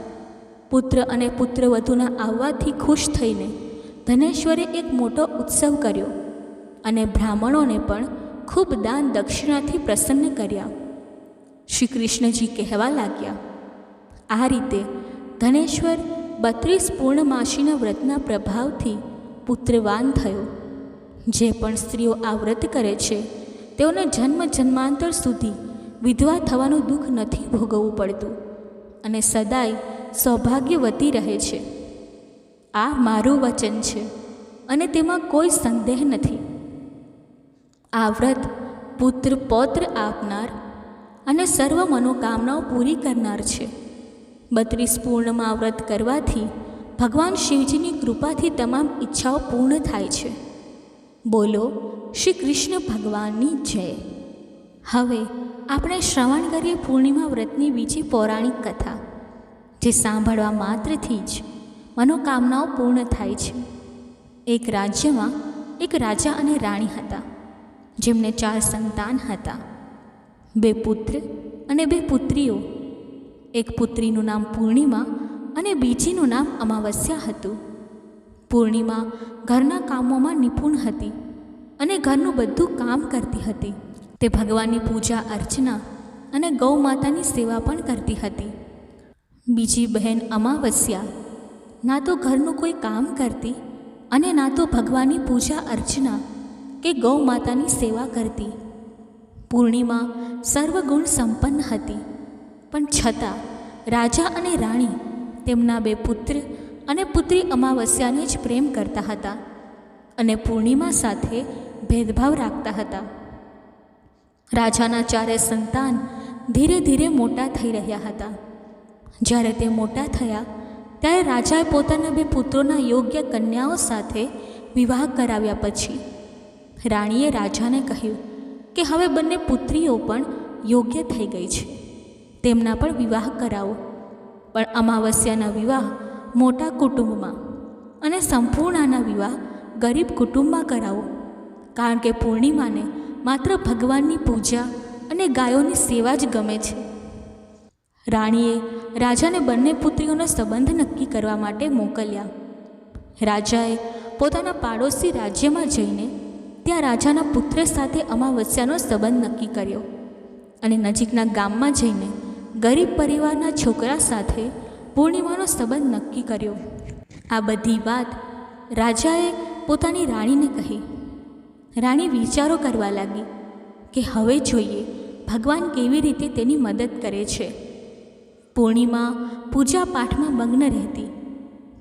A: પુત્ર અને પુત્રવધૂના આવવાથી ખુશ થઈને ધનેશ્વરે એક મોટો ઉત્સવ કર્યો અને બ્રાહ્મણોને પણ ખૂબ દાન દક્ષિણાથી પ્રસન્ન કર્યા. શ્રી કૃષ્ણજી કહેવા લાગ્યા, આ રીતે ધનેશ્વર 32 પૂર્ણમાસીના વ્રતના પ્રભાવથી પુત્રવાન થયો. જે પણ સ્ત્રીઓ આ વ્રત કરે છે તેઓને જન્મ જન્માંતર સુધી વિધવા થવાનું દુઃખ નથી ભોગવવું પડતું અને સદાય સૌભાગ્યવતી રહે છે. આ મારું વચન છે અને તેમાં કોઈ સંદેહ નથી. આ વ્રત પુત્ર પૌત્ર આપનાર અને સર્વ મનોકામનાઓ પૂરી કરનાર છે. 32 પૂર્ણમાં વ્રત કરવાથી ભગવાન શિવજીની કૃપાથી તમામ ઈચ્છાઓ પૂર્ણ થાય છે. બોલો શ્રી કૃષ્ણ ભગવાનની જય. હવે આપણે શ્રવણ કરીએ પૂર્ણિમા વ્રતની બીજી પૌરાણિક કથા, જે સાંભળવા માત્રથી જ મનોકામનાઓ પૂર્ણ થાય છે. એક રાજ્યમાં એક રાજા અને રાણી હતા, જેમને 4 સંતાન હતા, 2 પુત્ર અને 2 પુત્રીઓ. એક પુત્રીનું નામ પૂર્ણિમા અને બીજીનું નામ અમાવસ્યા હતું. પૂર્ણિમા ઘરના કામોમાં નિપુણ હતી અને ઘરનું બધું કામ કરતી હતી. તે ભગવાનની પૂજા અર્ચના અને ગૌ માતાની સેવા પણ કરતી હતી. બીજી બહેન અમાવસ્યા ના તો ઘરનું કોઈ કામ કરતી અને ના તો ભગવાનની પૂજા અર્ચના કે ગૌ માતાની સેવા કરતી. પૂર્ણિમા સર્વગુણ સંપન્ન હતી, પણ છતાં રાજા અને રાણી તેમના 2 પુત્ર અને પુત્રી અમાવસ્યાને જ પ્રેમ કરતા હતા અને પૂર્ણિમા સાથે ભેદભાવ રાખતા હતા. રાજાના 4 સંતાન ધીરે ધીરે મોટા થઈ રહ્યા હતા. જ્યારે તે મોટા થયા ત્યારે રાજાએ પોતાના 2 પુત્રોના યોગ્ય કન્યાઓ સાથે વિવાહ કરાવ્યા પછી રાણીએ રાજાને કહ્યું કે હવે બંને પુત્રીઓ પણ યોગ્ય થઈ ગઈ છે, તેમના પણ વિવાહ કરાવો. પણ અમાવસ્યાના વિવાહ મોટા કુટુંબમાં અને સંપૂર્ણાના વિવાહ ગરીબ કુટુંબમાં કરાવો, કારણ કે પૂર્ણિમાને માત્ર ભગવાનની પૂજા અને ગાયોની સેવા જ ગમે છે. રાણીએ રાજાને બંને પુત્રીઓનો સંબંધ નક્કી કરવા માટે મોકલ્યા. રાજાએ પોતાના પાડોશી રાજ્યમાં જઈને ત્યાં રાજાના પુત્ર સાથે અમાવસ્યાનો સંબંધ નક્કી કર્યો અને નજીકના ગામમાં જઈને ગરીબ પરિવારના છોકરા સાથે પૂર્ણિમાનો સંબંધ નક્કી કર્યો. આ બધી વાત રાજાએ પોતાની રાણીને કહી. રાણી વિચારો કરવા લાગી કે હવે જોઈએ ભગવાન કેવી રીતે તેની મદદ કરે છે. પૂર્ણિમા પૂજા પાઠમાં મગ્ન રહેતી.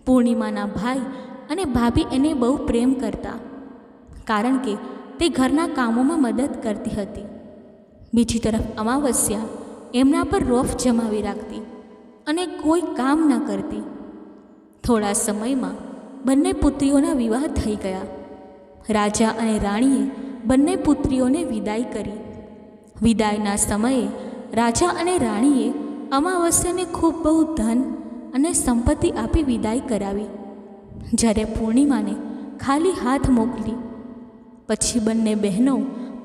A: પૂર્ણિમાના ભાઈ અને ભાભી એને બહુ પ્રેમ કરતા, કારણ કે તે ઘરના કામોમાં મદદ કરતી હતી. બીજી તરફ અમાવસ્યા એમના પર રોફ જમાવી રાખતી અને કોઈ કામ ન કરતી. થોડા સમયમાં બંને પુત્રીઓના વિવાહ થઈ ગયા. રાજા અને રાણીએ બંને પુત્રીઓને વિદાય કરી. વિદાયના સમયે રાજા અને રાણીએ અમાવસ્યાને ખૂબ બહુ ધન અને સંપત્તિ આપી વિદાય કરાવી, જ્યારે પૂર્ણિમાને ખાલી હાથ મોકલી. પછી બંને બહેનો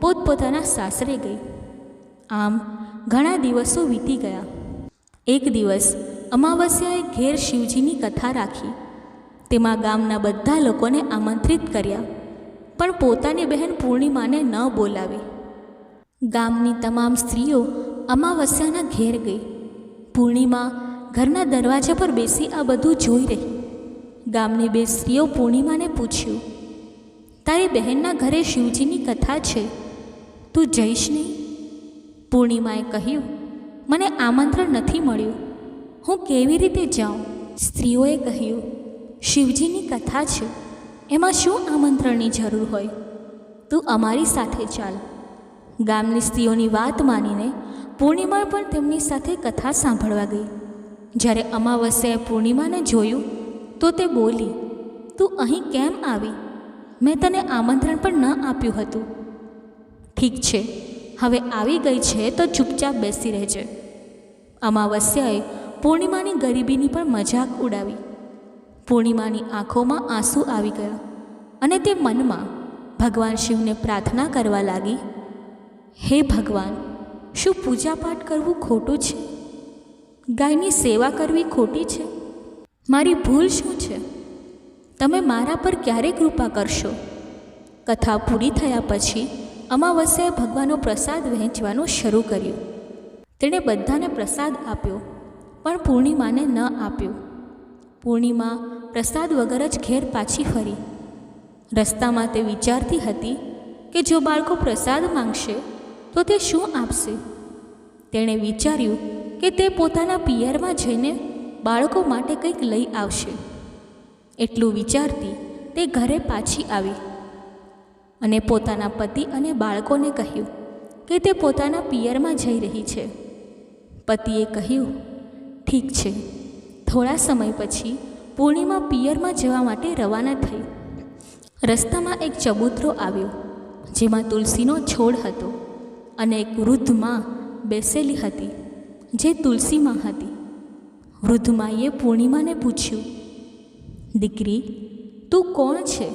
A: પોતપોતાના સાસરે ગઈ. આમ ઘણા દિવસો વીતી ગયા. એક દિવસ અમાવસ્યાએ ઘેર શિવજીની કથા રાખી. તેમાં ગામના બધા લોકોને આમંત્રિત કર્યા, પણ પોતાની બહેન પૂર્ણિમાને ન બોલાવી. ગામની તમામ સ્ત્રીઓ અમાવસ્યાના ઘેર ગઈ. પૂર્ણિમા ઘરના દરવાજા પર બેસી આ બધું જોઈ રહી. ગામની 2 સ્ત્રીઓ પૂર્ણિમાને પૂછ્યું, તારી બહેનના ઘરે શિવજીની કથા છે, તું જઈશ નહીં? પૂર્ણિમાએ કહ્યું, મને આમંત્રણ નથી મળ્યું, હું કેવી રીતે જાઉં? સ્ત્રીઓએ કહ્યું, શિવજીની કથા છે, એમાં શું આમંત્રણની જરૂર હોય? તું અમારી સાથે ચાલ. ગામની સ્ત્રીઓની વાત માનીને પૂર્ણિમા પણ તેમની સાથે કથા સાંભળવા ગઈ. જ્યારે અમાવસ્યાએ પૂર્ણિમાને જોયું તો તે બોલી, તું અહીં કેમ આવી? મેં તને આમંત્રણ પણ ન આપ્યું હતું. ઠીક છે, હવે આવી ગઈ છે તો ચૂપચાપ બેસી રહેજે. અમાવસ્યાએ પૂર્ણિમાની ગરીબીની પણ મજાક ઉડાવી. પૂર્ણિમાની આંખોમાં આંસુ આવી ગયા અને તે મનમાં ભગવાન શિવને પ્રાર્થના કરવા લાગી, હે ભગવાન, શું પૂજાપાઠ કરવું ખોટું છે? ગાયની સેવા કરવી ખોટી છે? મારી ભૂલ શું છે? તમે મારા પર ક્યારે કૃપા કરશો? કથા પૂરી થયા પછી અમાવસ્યાએ ભગવાનનો પ્રસાદ વહેંચવાનું શરૂ કર્યું. તેણે બધાને પ્રસાદ આપ્યો, પણ પૂર્ણિમાને ન આપ્યો. પૂર્ણિમા પ્રસાદ વગર જ ઘેર પાછી ફરી. રસ્તામાં તે વિચારતી હતી કે જો બાળકો પ્રસાદ માંગશે તો તે શું આપશે. તેણે વિચાર્યું કે તે પોતાના પિયરમાં જઈને બાળકો માટે કંઈક લઈ આવશે. એટલું વિચારતી તે ઘરે પાછી આવી અને પોતાના પતિ અને બાળકોને કહ્યું કે તે પોતાના પિયરમાં જઈ રહી છે. પતિએ કહ્યું, ઠીક છે. થોડા સમય પછી પૂર્ણિમા પિયરમાં જવા માટે રવાના થઈ. રસ્તામાં એક ચબૂતરો આવ્યો, જેમાં તુલસીનો છોડ હતો અને એક વૃદ્ધ માં બેસેલી હતી, જે તુલસીમાં હતી. વૃદ્ધ માએ પૂર્ણિમાને પૂછ્યું, દીકરી, તું કોણ છે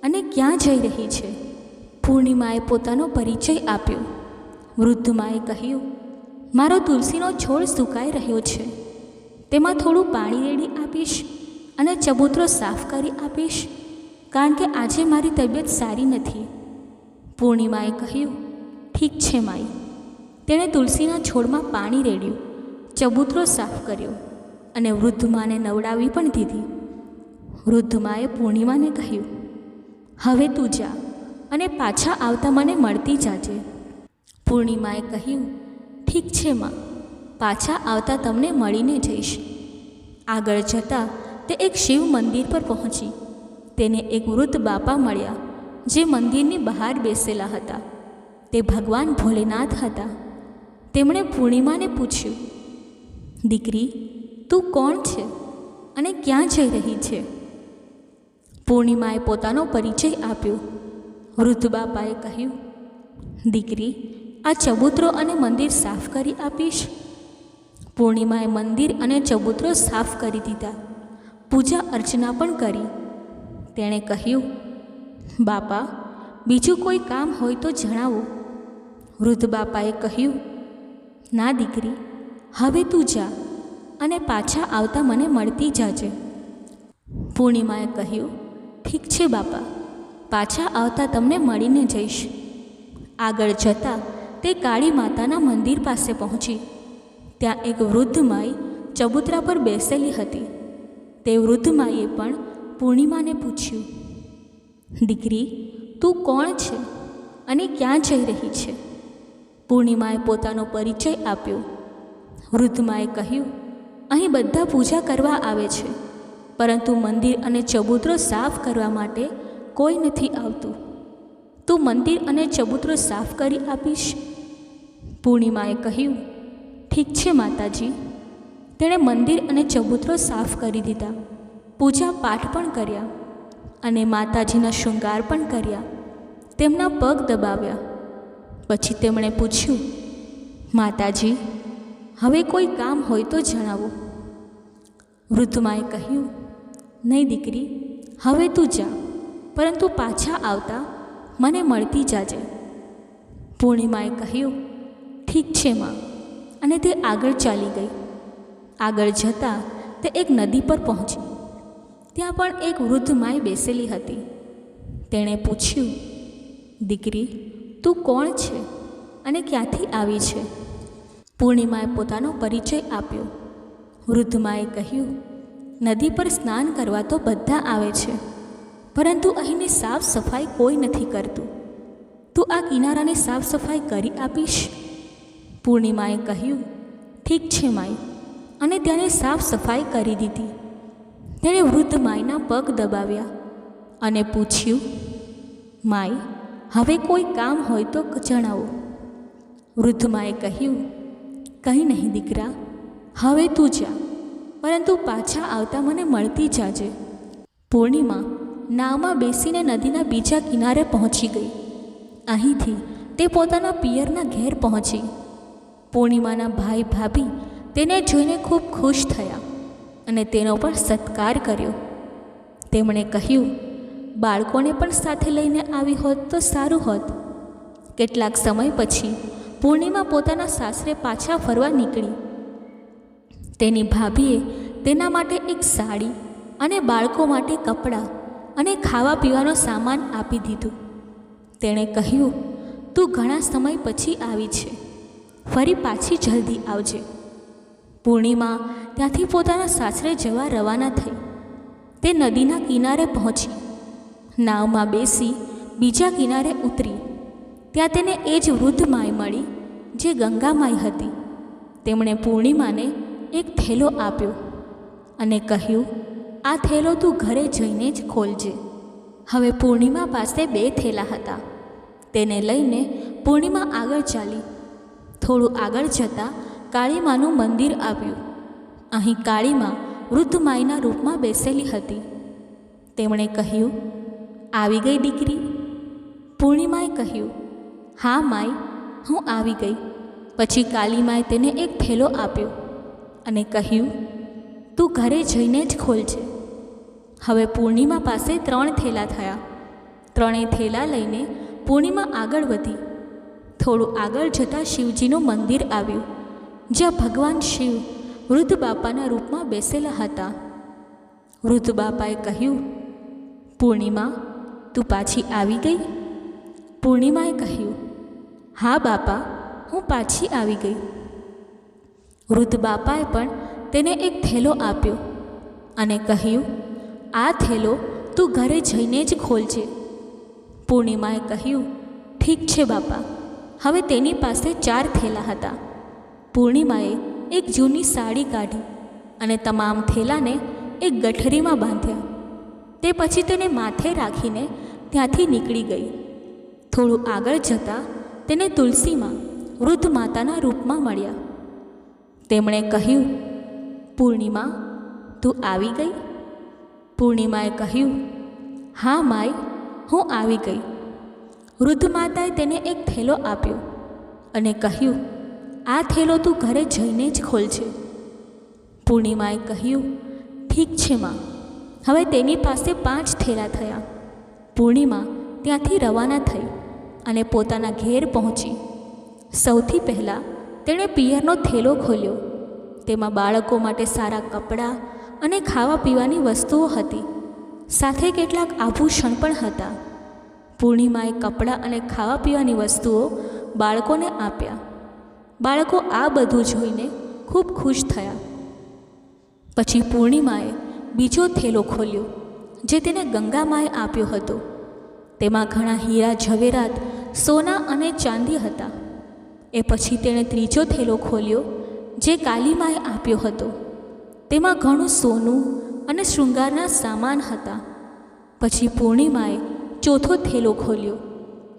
A: અને ક્યાં જઈ રહી છે? પૂર્ણિમાએ પોતાનો પરિચય આપ્યો. વૃદ્ધ માએ કહ્યું, મારો તુલસીનો છોડ સુકાઈ રહ્યો છે, તેમાં થોડું પાણી રેડી આપીશ અને ચબૂતરો સાફ કરી આપીશ, કારણ કે આજે મારી તબિયત સારી નથી. પૂર્ણિમાએ કહ્યું, ઠીક છે માઈ. તેણે તુલસીના છોડમાં પાણી રેડ્યું, ચબૂતરો સાફ કર્યો અને વૃદ્ધ માને નવડાવી પણ દીધી. વૃદ્ધ માએ પૂર્ણિમાને કહ્યું, હવે તું જા અને પાછા આવતા મને મળતી જાજે. પૂર્ણિમાએ કહ્યું, ઠીક છે માં, પાછા આવતા તમને મળીને જઈશ. આગળ જતાં તે એક શિવ મંદિર પર પહોંચી. તેને એક વૃદ્ધ બાપા મળ્યા, જે મંદિરની બહાર બેસેલા હતા. તે ભગવાન ભોલેનાથ હતા. તેમણે પૂર્ણિમાને પૂછ્યું, દીકરી, તું કોણ છે અને ક્યાં જઈ રહી છે? પૂર્ણિમાએ પોતાનો પરિચય આપ્યો. વૃદ્ધ બાપાએ કહ્યું, દીકરી, આ ચબૂતરો અને મંદિર સાફ કરી આપીશ? પૂર્ણિમાએ મંદિર અને ચબૂતરો સાફ કરી દીધા. પૂજા અર્ચના પણ કરી. તેણે કહ્યું, બાપા, બીજું કોઈ કામ હોય તો જણાવો. વૃદ્ધ બાપાએ કહ્યું, ના દીકરી, હવે તું જા અને પાછા આવતા મને મળતી જાજે. પૂર્ણિમાએ કહ્યું, ઠીક છે બાપા, પાછા આવતા તમને મળીને જઈશ. આગળ જતાં તે કાળી માતાના મંદિર પાસે પહોંચી. ત્યાં એક વૃદ્ધ માઈ ચબૂતરા પર બેસેલી હતી. તે વૃદ્ધ માઈએ પણ પૂર્ણિમાને પૂછ્યું, દીકરી, તું કોણ છે અને ક્યાં જઈ રહી છે? પૂર્ણિમાએ પોતાનો પરિચય આપ્યો. વૃદ્ધ માએ કહ્યું, અહીં બધા પૂજા કરવા આવે છે, પરંતુ મંદિર અને ચબૂતરો સાફ કરવા માટે કોઈ નથી આવતું. તું મંદિર અને ચબૂતરો સાફ કરી આપીશ? પૂર્ણિમાએ કહ્યું, ઠીક છે માતાજી. તેણે મંદિર અને ચબૂતરો સાફ કરી દીધા. પૂજા પાઠ પણ કર્યા અને માતાજીના શૃંગાર પણ કર્યા. તેમના પગ દબાવ્યા. પછી તેમણે પૂછ્યું, માતાજી, હવે કોઈ કામ હોય તો જણાવો. વૃદ્ધમાએ કહ્યું, નહીં દીકરી, હવે તું જા, પરંતુ પાછા આવતા મને મળતી જાજે. પૂર્ણિમાએ કહ્યું, ઠીક છે માં, અને તે આગળ ચાલી ગઈ. આગળ જતાં તે એક નદી પર પહોંચી. ત્યાં પણ એક વૃદ્ધ માઈ બેસેલી હતી. તેણે પૂછ્યું, દીકરી, તું કોણ છે અને ક્યાંથી આવી છે? પૂર્ણિમાએ પોતાનો પરિચય આપ્યો. વૃદ્ધ માએ કહ્યું, નદી પર સ્નાન કરવા તો બધા આવે છે, પરંતુ અહીંની સાફ સફાઈ કોઈ નથી કરતું. તું આ કિનારાની સાફ સફાઈ કરી આપીશ? પૂર્ણિમાએ કહ્યું, ઠીક છે માઈ, અને તેને સાફ સફાઈ કરી દીધી. તેણે વૃદ્ધ માઈના પગ દબાવ્યા અને પૂછ્યું, માઈ, હવે કોઈ કામ હોય તો જણાવો. વૃદ્ધ માએ કહ્યું, કંઈ નહીં દીકરા, હવે તું જા, પરંતુ પાછા આવતા મને મળતી જાજે. પૂર્ણિમા નાવમાં બેસીને નદીના બીજા કિનારે પહોંચી ગઈ. અહીંથી તે પોતાના પિયરના ઘેર પહોંચી. પૂર્ણિમાના ભાઈ ભાભી તેને જોઈને ખૂબ ખુશ થયા અને તેનો પણ સત્કાર કર્યો. તેમણે કહ્યું, બાળકોને પણ સાથે લઈને આવી હોત તો સારું હોત. કેટલાક સમય પછી પૂર્ણિમા પોતાના સાસરે પાછા ફરવા નીકળી. તેની ભાભીએ તેના માટે એક સાડી અને બાળકો માટે કપડાં અને ખાવા પીવાનો સામાન આપી દીધું. તેણે કહ્યું, તું ઘણા સમય પછી આવી છે, ફરી પાછી જલ્દી આવજે. પૂર્ણિમા ત્યાંથી પોતાના સાસરે જવા રવાના થઈ. તે નદીના કિનારે પહોંચી. નાવમાં બેસી બીજા કિનારે ઉતરી. ત્યાં તેને એ જ વૃદ્ધ માઈ મળી જે ગંગામાઈ હતી. તેમણે પૂર્ણિમાને એક થેલો આપ્યો અને કહ્યું, આ થેલો તું ઘરે જઈને જ ખોલજે. હવે પૂર્ણિમા પાસે 2 થેલા હતા. તેને લઈને પૂર્ણિમા આગળ ચાલી. થોડું આગળ જતાં કાળીમાનું મંદિર આવ્યું. અહીં કાળીમા વૃદ્ધ માઈના રૂપમાં બેસેલી હતી. તેમણે કહ્યું, આવી ગઈ દીકરી? પૂર્ણિમાએ કહ્યું, હા માઈ, હું આવી ગઈ. પછી કાળીમાએ તેને એક થેલો આપ્યો અને કહ્યું, તું ઘરે જઈને જ ખોલજે. હવે પૂર્ણિમા પાસે 3 થેલા થયા. 3 થેલા લઈને પૂર્ણિમા આગળ વધી. થોડું આગળ જતાં શિવજીનું મંદિર આવ્યું, જ્યાં ભગવાન શિવ વૃદ્ધ બાપાના રૂપમાં બેસેલા હતા. વૃદ્ધ બાપાએ કહ્યું, પૂર્ણિમા, તું પાછી આવી ગઈ? પૂર્ણિમાએ કહ્યું, હા બાપા, હું પાછી આવી ગઈ. વૃદ્ધ બાપાએ પણ તેને એક થેલો આપ્યો અને કહ્યું, આ થેલો તું ઘરે જઈને જ ખોલજે. પૂર્ણિમાએ કહ્યું, ઠીક છે બાપા. હવે તેની પાસે 4 થેલા હતા. પૂર્ણિમાએ એક જૂની સાડી કાઢી અને તમામ થેલાને એક ગઠરીમાં બાંધ્યા. તે પછી તેને માથે રાખીને ત્યાંથી નીકળી ગઈ. થોડું આગળ જતાં તેને તુલસીમાં વૃદ્ધ માતાના રૂપમાં મળ્યા. તેમણે કહ્યું, પૂર્ણિમા, તું આવી ગઈ? પૂર્ણિમાએ કહ્યું, હા માય, હું આવી ગઈ. વૃદ્ધ માતાએ તેને એક થેલો આપ્યો અને કહ્યું, આ થેલો તું ઘરે જઈને જ ખોલજે. પૂર્ણિમાએ કહ્યું, ઠીક છે માં. હવે તેની પાસે 5 થેલા થયા. પૂર્ણિમા ત્યાંથી રવાના થઈ અને પોતાના ઘેર પહોંચી. સૌથી પહેલાં તેણે પિયરનો થેલો ખોલ્યો. તેમાં બાળકો માટે સારા કપડાં અને ખાવા પીવાની વસ્તુઓ હતી. સાથે કેટલાક આભૂષણ પણ હતા. પૂર્ણિમાએ કપડાં અને ખાવા પીવાની વસ્તુઓ બાળકોને આપ્યા. બાળકો આ બધું જોઈને ખૂબ ખુશ થયા. પછી પૂર્ણિમાએ બીજો થેલો ખોલ્યો જે તેને ગંગામાએ આપ્યો હતો. તેમાં ઘણા હીરા ઝવેરાત, સોના અને ચાંદી હતા. એ પછી તેણે ત્રીજો થેલો ખોલ્યો જે કાલીમાએ આપ્યો હતો. તેમાં ઘણું સોનું અને શૃંગારના સામાન હતા. પછી પૂર્ણિમાએ ચોથો થેલો ખોલ્યો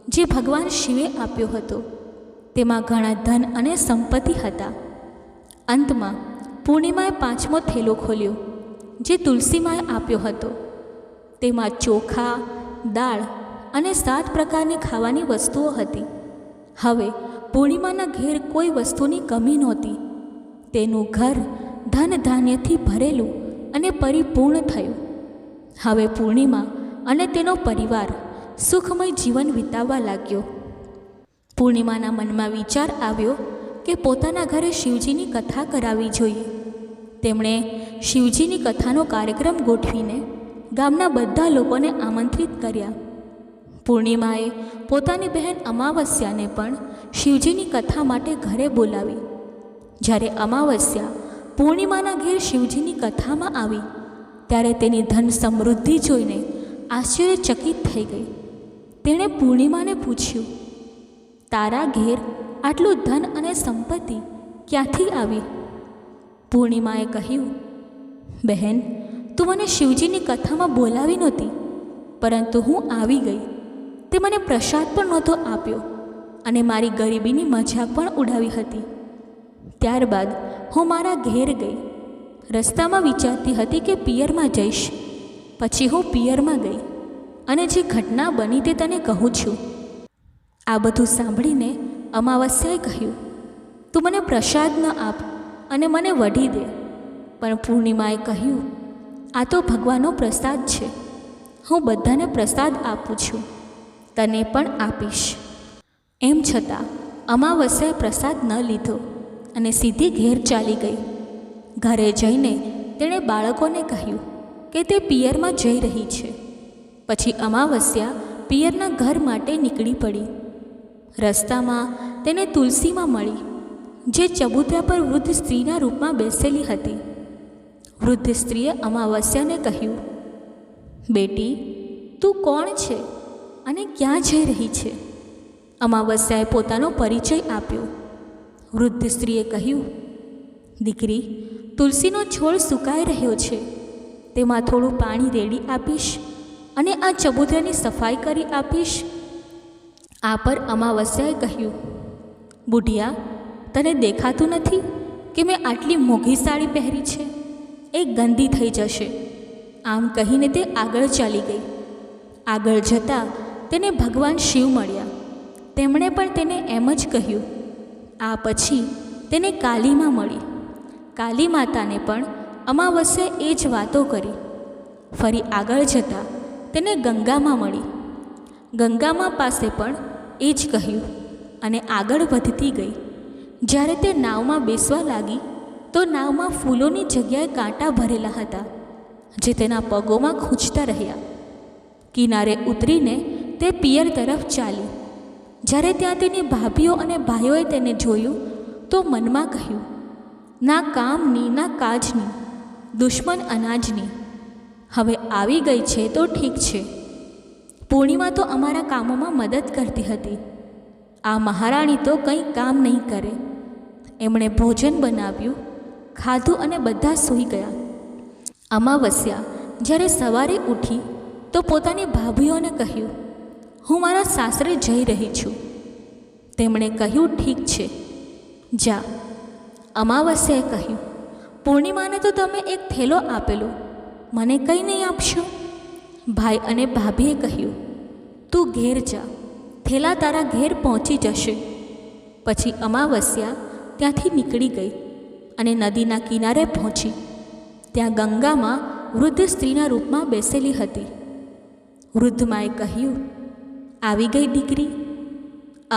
A: જે ભગવાન શિવે આપ્યો હતો. તેમાં ઘણા ધન અને સંપત્તિ હતા. અંતમાં પૂર્ણિમાએ 5મો થેલો ખોલ્યો જે તુલસીમાએ આપ્યો હતો. તેમાં ચોખા, દાળ અને 7 પ્રકારની ખાવાની વસ્તુઓ હતી. હવે પૂર્ણિમાના ઘેર કોઈ વસ્તુની કમી નહોતી. તેનું ઘર ધન ધાન્યથી ભરેલું અને પરિપૂર્ણ થયું. હવે પૂર્ણિમા અને તેનો પરિવાર સુખમય જીવન વિતાવવા લાગ્યો. પૂર્ણિમાના મનમાં વિચાર આવ્યો કે પોતાના ઘરે શિવજીની કથા કરાવવી જોઈએ. તેમણે શિવજીની કથાનો કાર્યક્રમ ગોઠવીને ગામના બધા લોકોને આમંત્રિત કર્યા. પૂર્ણિમાએ પોતાની બહેન અમાવસ્યાને પણ શિવજીની કથા માટે ઘરે બોલાવી. જ્યારે અમાવસ્યા પૂર્ણિમાના ઘેર શિવજીની કથામાં આવી ત્યારે તેની ધન સમૃદ્ધિ જોઈને આશ્ચર્યચકિત થઈ ગઈ. તેણે પૂર્ણિમાને પૂછ્યું, તારા ઘેર આટલું ધન અને સંપત્તિ ક્યાંથી આવી? પૂર્ણિમાએ કહ્યું, બહેન, તું મને શિવજીની કથામાં બોલાવી નહોતી, પરંતુ હું આવી ગઈ. તે મને પ્રસાદ પણ નહોતો આપ્યો અને મારી ગરીબીની મજાક પણ ઉડાવી હતી. ત્યારબાદ હું મારા ઘેર ગઈ. રસ્તામાં વિચારતી હતી કે પિયરમાં જઈશ. પછી હું પિયરમાં ગઈ અને જે ઘટના બની તે તને કહું છું. આ બધું સાંભળીને અમાવસ્યાએ કહ્યું, તું મને પ્રસાદ ન આપ અને મને વઢી દે. પણ પૂર્ણિમાએ કહ્યું, આ તો ભગવાનનો પ્રસાદ છે. હું બધાને પ્રસાદ આપું છું, તને પણ આપીશ. એમ છતાં અમાવસ્યાએ પ્રસાદ ન લીધો અને સીધી ઘેર ચાલી ગઈ. ઘરે જઈને તેણે બાળકોને કહ્યું કે તે પિયરમાં જઈ રહી છે. પછી અમાવસ્યા પિયરના ઘર માટે નીકળી પડી. રસ્તામાં તેને તુલસીમાં મળી, જે ચબૂતરા પર વૃદ્ધ સ્ત્રીના રૂપમાં બેસેલી હતી. વૃદ્ધ સ્ત્રીએ અમાવસ્યાને કહ્યું, બેટી, તું કોણ છે અને ક્યાં જઈ રહી છે? અમાવસ્યાએ પોતાનો પરિચય આપ્યો. વૃદ્ધ સ્ત્રીએ કહ્યું, દીકરી, તુલસીનો છોડ સુકાઈ રહ્યો છે. તેમાં થોડું પાણી રેડી આપીશ અને આ ચબૂતરાની સફાઈ કરી આપીશ. આ પર અમાવસ્યાએ કહ્યું, બુઢિયા, તને દેખાતું નથી કે મેં આટલી મોંઘી સાડી પહેરી છે? એ ગંદી થઈ જશે. આમ કહીને તે આગળ ચાલી ગઈ. આગળ જતાં તેને ભગવાન શિવ મળ્યા. તેમણે પણ તેને એમ જ કહ્યું. આ પછી તેને કાલીમાં મળી. કાલી માતાને પણ અમાવસ્યાએ એ જ વાતો કરી. ફરી આગળ જતાં તેને ગંગામાં મળી. ગંગામાં પાસે પણ એ જ કહ્યું અને આગળ વધતી ગઈ. જ્યારે તે નાવમાં બેસવા લાગી તો નાવમાં ફૂલોની જગ્યાએ કાંટા ભરેલા હતા, જે તેના પગોમાં ખૂંચતા રહ્યા. કિનારે ઉતરીને તે પિયર તરફ ચાલી. જ્યારે ત્યાં તેની ભાભીઓ અને ભાઈઓએ તેને જોયું તો મનમાં કહ્યું, ના કામની ના કાજની, દુશ્મન અનાજની. હવે આવી ગઈ છે તો ઠીક છે. પૂર્ણિમા તો અમારા કામોમાં મદદ કરતી હતી. આ મહારાણી તો કંઈ કામ નહીં કરે. એમણે ભોજન બનાવ્યું, ખાધું અને બધા સૂઈ ગયા. અમાવસ્યા જ્યારે સવારે ઉઠી તો પોતાની ભાભીઓને કહ્યું, હું મારા સાસરે જઈ રહી છું. તેમણે કહ્યું, ઠીક છે, જા. અમાવસ્યાએ કહ્યું, પૂર્ણિમાને તો તમે એક થેલો આપેલો, મને કંઈ નહીં આપશો? ભાઈ અને ભાભીએ કહ્યું, તું ઘેર જા, થેલા તારા ઘેર પહોંચી જશે. પછી અમાવસ્યા ત્યાંથી નીકળી ગઈ અને નદીના કિનારે પહોંચી. ત્યાં ગંગામાં વૃદ્ધ સ્ત્રીના રૂપમાં બેસેલી હતી. વૃદ્ધ માએ કહ્યું, આવી ગઈ દીકરી?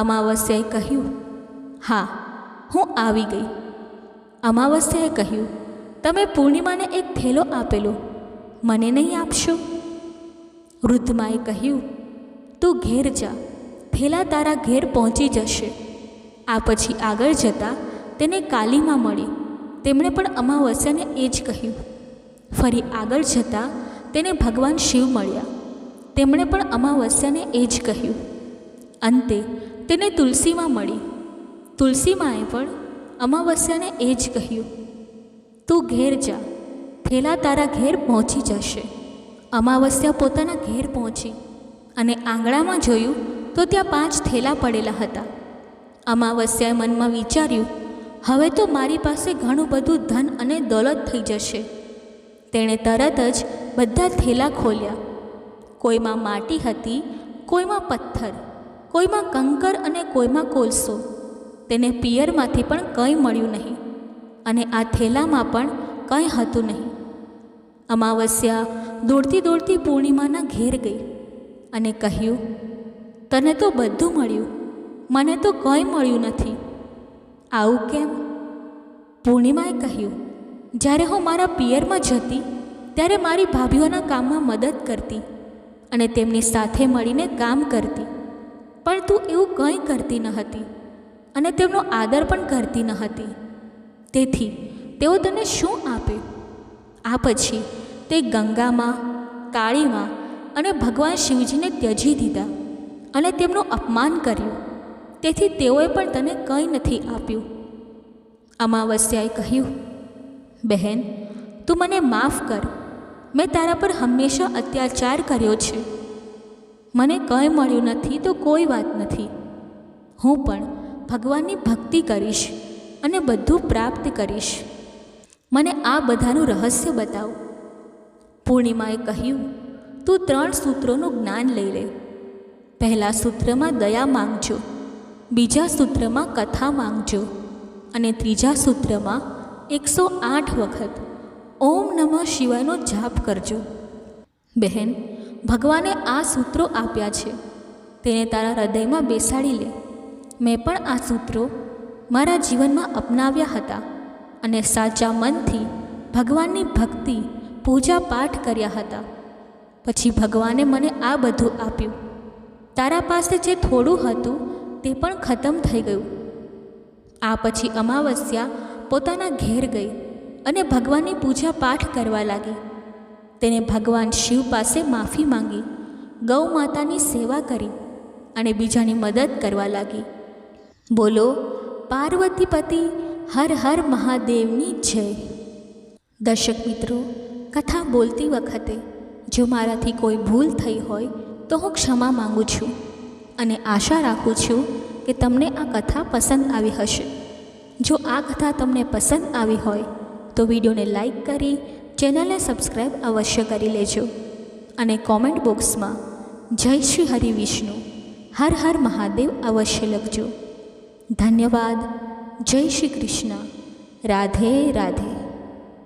A: અમાવસ્યાએ કહ્યું, હા, હું આવી ગઈ. અમાવસ્યાએ કહ્યું, તમે પૂર્ણિમાને એક થેલો આપેલો, મને નહીં આપશો? વૃદ્ધ માએ કહ્યું, તું ઘેર જા, થેલા તારા ઘેર પહોંચી જશે. આ પછી આગળ જતાં તેને કાલીમાં મળી. તેમણે પણ અમાવસ્યાને એ જ કહ્યું. ફરી આગળ જતાં તેને ભગવાન શિવ મળ્યા. તેમણે પણ અમાવસ્યાને એ જ કહ્યું. અંતે તેને તુલસીમાં મળી. તુલસીમાએ પણ અમાવસ્યાને એ જ કહ્યું, તું ઘેર જા, થેલા તારા ઘેર પહોંચી જશે. અમાવસ્યા પોતાના ઘેર પહોંચી અને આંગણામાં જોયું તો ત્યાં 5 થેલા પડેલા હતા. અમાવસ્યાએ મનમાં વિચાર્યું, હવે તો મારી પાસે ઘણું બધું ધન અને દોલત થઈ જશે. તેણે તરત જ બધા થેલા ખોલ્યા. કોઈમાં માટી હતી, કોઈમાં પથ્થર, કોઈમાં કંકર અને કોઈમાં કોલસો. તેને પિયરમાંથી પણ કંઈ મળ્યું નહીં અને આ થેલામાં પણ કંઈ હતું નહીં. અમાવસ્યા દોડતી દોડતી પૂર્ણિમાના ઘેર ગઈ અને કહ્યું, તને તો બધું મળ્યું, મને તો કંઈ મળ્યું નથી. આવું કેમ? પૂર્ણિમાએ કહ્યું, જ્યારે હું મારા પિયરમાં જતી ત્યારે મારી ભાભીઓના કામમાં મદદ કરતી અને તેમની સાથે મળીને કામ કરતી, પણ તું એવું કંઈ કરતી ન હતી અને તેમનો આદર પણ કરતી ન હતી. તેથી તેઓ તને શું આપે? આ પછી તે ગંગામાં, કાળીમાં અને ભગવાન શિવજીને ત્યજી દીધા અને તેમનું અપમાન કર્યું. તેથી તેઓએ પણ તને કંઈ નથી આપ્યું. અમાવસ્યાએ કહ્યું, બહેન, તું મને માફ કર. મેં તારા પર હંમેશા અત્યાચાર કર્યો છે. મને કંઈ મળ્યું નથી તો કોઈ વાત નથી. હું પણ ભગવાનની ભક્તિ કરીશ અને બધું પ્રાપ્ત કરીશ. મને આ બધાનું રહસ્ય બતાવ. પૂર્ણિમાએ કહ્યું, તું 3 સૂત્રોનું જ્ઞાન લઈ લે. પહેલા સૂત્રમાં દયા માંગજો, બીજા સૂત્રમાં કથા માંગજો અને ત્રીજા સૂત્રમાં 108 વખત ઓમ નમઃ શિવાયનો જાપ કરજો. બહેન, ભગવાને આ સૂત્રો આપ્યા છે, તેને તારા હૃદયમાં બેસાડી લે. મેં પણ આ સૂત્રો મારા જીવનમાં અપનાવ્યા હતા અને સાચા મનથી ભગવાનની ભક્તિ, પૂજા પાઠ કર્યા હતા. પછી ભગવાને મને આ બધું આપ્યું. તારા પાસે જે થોડું હતું તે પણ ખતમ થઈ ગયું. આ પછી અમાવસ્યા પોતાના ઘેર ગઈ અને ભગવાનની પૂજા પાઠ કરવા લાગી. તેને ભગવાન શિવ પાસે માફી માંગી, ગૌ માતાની સેવા કરી અને બીજાની મદદ કરવા લાગી. બોલો પાર્વતીપતિ હર હર મહાદેવની જય. દર્શક મિત્રો, કથા બોલતી વખતે જો મારાથી કોઈ ભૂલ થઈ હોય તો હું ક્ષમા માગું છું અને આશા રાખું છું કે તમને આ કથા પસંદ આવી હશે. જો આ કથા તમને પસંદ આવી હોય તો વિડીયોને લાઈક કરી ચેનલને સબસ્ક્રાઈબ અવશ્ય કરી લેજો અને કોમેન્ટ બોક્સમાં જય શ્રી હરિ વિષ્ણુ હર હર મહાદેવ અવશ્ય લખજો. ધન્યવાદ. જય શ્રી કૃષ્ણ. રાધે રાધે.